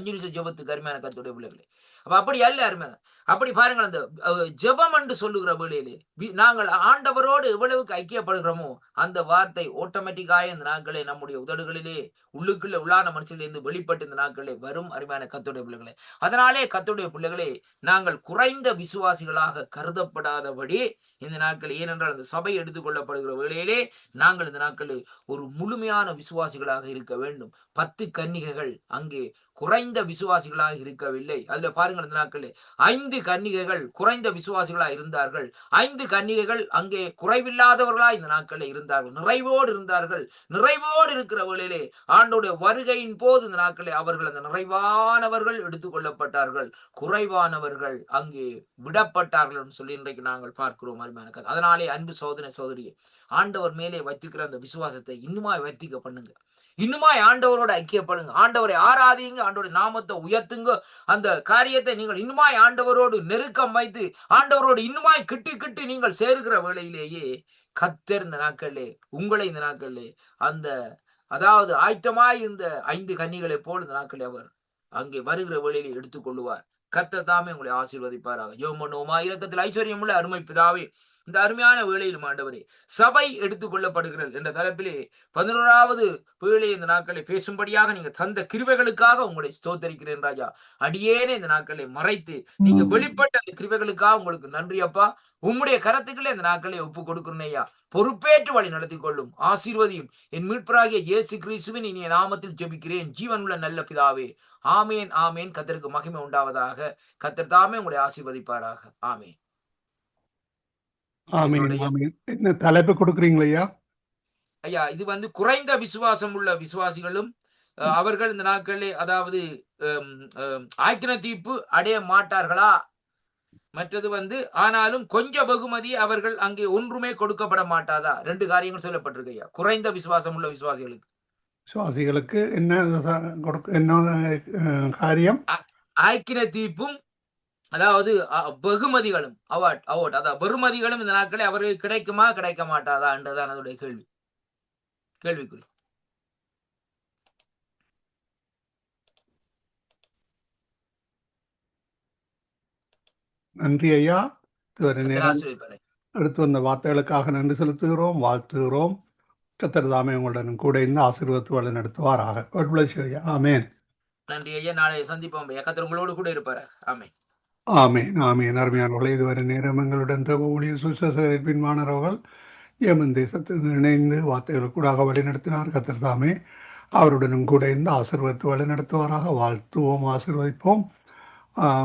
நிமிஷம் ஜெபத்துக்கு அருமையான கர்த்தருடைய பிள்ளைகளே. அப்ப அப்படி அல்ல அருமையான. அப்படி பாருங்கள், அந்த ஜெபம் என்று சொல்லுகிற வேளையிலே நாங்கள் ஆண்டவரோடு எவ்வளவுக்கு ஐக்கியப்படுகிறோமோ அந்த வார்த்தை ஆட்டோமேட்டிக்காக இந்த நாட்களே நம்முடைய உதடுகளிலே உள்ளுக்குள்ள உள்ளான மனுஷனிலிருந்து வெளிப்பட்டு இந்த நாட்களே வரும் அருமையான கர்த்தருடைய பிள்ளைகளே. அதனாலே கர்த்தருடைய பிள்ளைகளே, நாங்கள் குறைந்த விசுவாசிகளாக கருதப்படாதபடி இந்த நாட்கள், ஏனென்றால் அந்த சபை எடுத்துக்கொள்ளப்படுகிற வேளையிலே நாங்கள் இந்த நாட்களில் ஒரு முழுமையான விசுவாசிகளாக இருக்க வேண்டும். 10 கன்னிகைகள் அங்கே குறைந்த விசுவாசிகளாக இருக்கவில்லை. அதுல பாருங்கள், இந்த நாட்களில் 5 கன்னிகைகள் குறைந்த விசுவாசிகளாக இருந்தார்கள். 5 கன்னிகைகள் அங்கே குறைவில்லாதவர்களாக இந்த நாட்களில் இருந்தார்கள், நிறைவோடு இருந்தார்கள். நிறைவோடு இருக்கிற வேளையிலே ஆண்டோடைய வருகையின் போது இந்த நாட்களில் அவர்கள் அந்த நிறைவானவர்கள் எடுத்துக்கொள்ளப்பட்டார்கள், குறைவானவர்கள் அங்கே விடப்பட்டார்கள் சொல்லி இன்றைக்கு நாங்கள் பார்க்கிறோம். அதனாலே அன்பு சோதனை சோதரியே, ஆண்டவர் மேலே வைத்துக்கிற அந்த விசுவாசத்தை இன்னுமாய் வர்த்திக்க பண்ணுங்க. இன்னுமாய் ஆண்டவரோட ஐக்கியப்படுங்க. ஆண்டவரை ஆராதிங்க, ஆண்டவருடைய நாமத்தை உயர்த்துங்க. அந்த காரியத்தை நீங்கள் இன்னுமாய் ஆண்டவரோடு நெருக்கம் வைத்து ஆண்டவரோடு இன்னுமாய் கிட்டு நீங்கள் சேருகிற வேளையிலேயே கர்த்தர் இந்த நாட்களிலே உங்களை இந்த நாட்களிலே அந்த அதாவது ஆயத்தமாய் இந்த 5 கன்னிகளை போல் இந்த நாட்களில் அவர் அங்கே வருகிற வேளையிலே எடுத்துக்கொள்ளுவார். கர்த்தர் தாமே உங்களை ஆசீர்வதிப்பாராக. ஜெபம் பண்ணுவோமா? இரக்கத்தில் ஐஸ்வர்யம் உள்ள அருமை பிதாவே, இந்த அருமையான வேளையிலும் ஆண்டவரே, சபை எடுத்துக் கொள்ளப்படுகிறது என்ற தலைப்பிலே 11வது வேளை இந்த நாட்களை பேசும்படியாக நீங்க தந்த கிருபைகளுக்காக உங்களை ஸ்தோத்தரிக்கிறேன் ராஜா. அடியேனே இந்த நாட்களை மறைத்து நீங்க வெளிப்பட்ட அந்த கிருபைகளுக்காக உங்களுக்கு நன்றி அப்பா. உம்முடைய கரத்துக்களே இந்த நாட்களை ஒப்பு கொடுக்கிறேன் ஐயா. பொறுப்பேற்று வழி நடத்தி கொள்ளும், ஆசீர்வதியும். என் மீட்பராகிய இயேசு கிறிஸ்துவின் இனிய நாமத்தில் ஜெபிக்கிறேன் ஜீவனுள்ள நல்ல பிதாவே. ஆமேன், ஆமேன். கர்த்தருக்கு மகிமை உண்டாவதாக. கர்த்தர் தாமே உங்களை ஆசீர்வதிப்பாராக. ஆமேன். ஆமீன், ஆமீன். என்ன தலைப்பு கொடுக்குறீங்களா ஐயா? இது குறைந்த விசுவாசம் உள்ள விசுவாசிகளும் அவர்கள் இந்த நாட்களிலே அதாவது ஆக்கின தீர்ப்பு அடைய மாட்டார்களா? மற்றது ஆனாலும் கொஞ்சம் வெகுமதி அவர்கள் அங்கே ஒன்றுமே கொடுக்கப்பட மாட்டாதா? 2 காரியங்கள் சொல்லப்பட்டிருக்கு ஐயா, குறைந்த விசுவாசம் உள்ள விசுவாசிகளுக்கு என்ன காரியம்? ஆக்கின தீர்ப்பும் அதாவது வெகுமதிகளும் அவார்ட் அதாவது வெகுமதிகளும் இந்த நாட்களில் அவர்களுக்கு கிடைக்குமா கிடைக்க மாட்டாதா என்றுதான் அதோடைய கேள்விக்குறி. நன்றி ஐயா. எடுத்து வந்த வார்த்தைகளுக்காக நன்றி செலுத்துகிறோம், வாழ்த்துகிறோம். கர்த்தர் தாமே உங்களுடன் கூட இந்த ஆசீர்வாதத்தை வழி நடத்துவாராக. ஆமேன். நன்றி ஐயா. நாளை சந்திப்போம். கர்த்தர் உங்களோடு கூட இருப்பார். ஆமேன். ஆமேன், ஆமேன். அருமையானவர்களே, இதுவரை நேரம் எங்களுடன் ஊழிய சுசேஷகரின் பின்மானவர்கள் ஏமன் தேசத்தில் இணைந்து வார்த்தைகள் கூட வழிநடத்தினார். கர்த்தர் தாமே அவருடனும் கூட இந்த ஆசீர்வாதத்தை வழி நடத்துவாராக. வாழ்த்துவோம், ஆசீர்வதிப்போம்.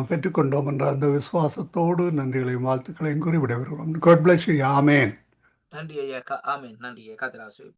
பெற்றுக்கொண்டோம் என்ற அந்த விசுவாசத்தோடு நன்றிகளையும் வாழ்த்துக்களையும் கூறி விடைபெறுகிறோம். God bless you. ஆமேன். நன்றி ஐயா. ஆமேன். நன்றி ஐயா. கர்த்தர் ஆசீர்வதிப்பார்.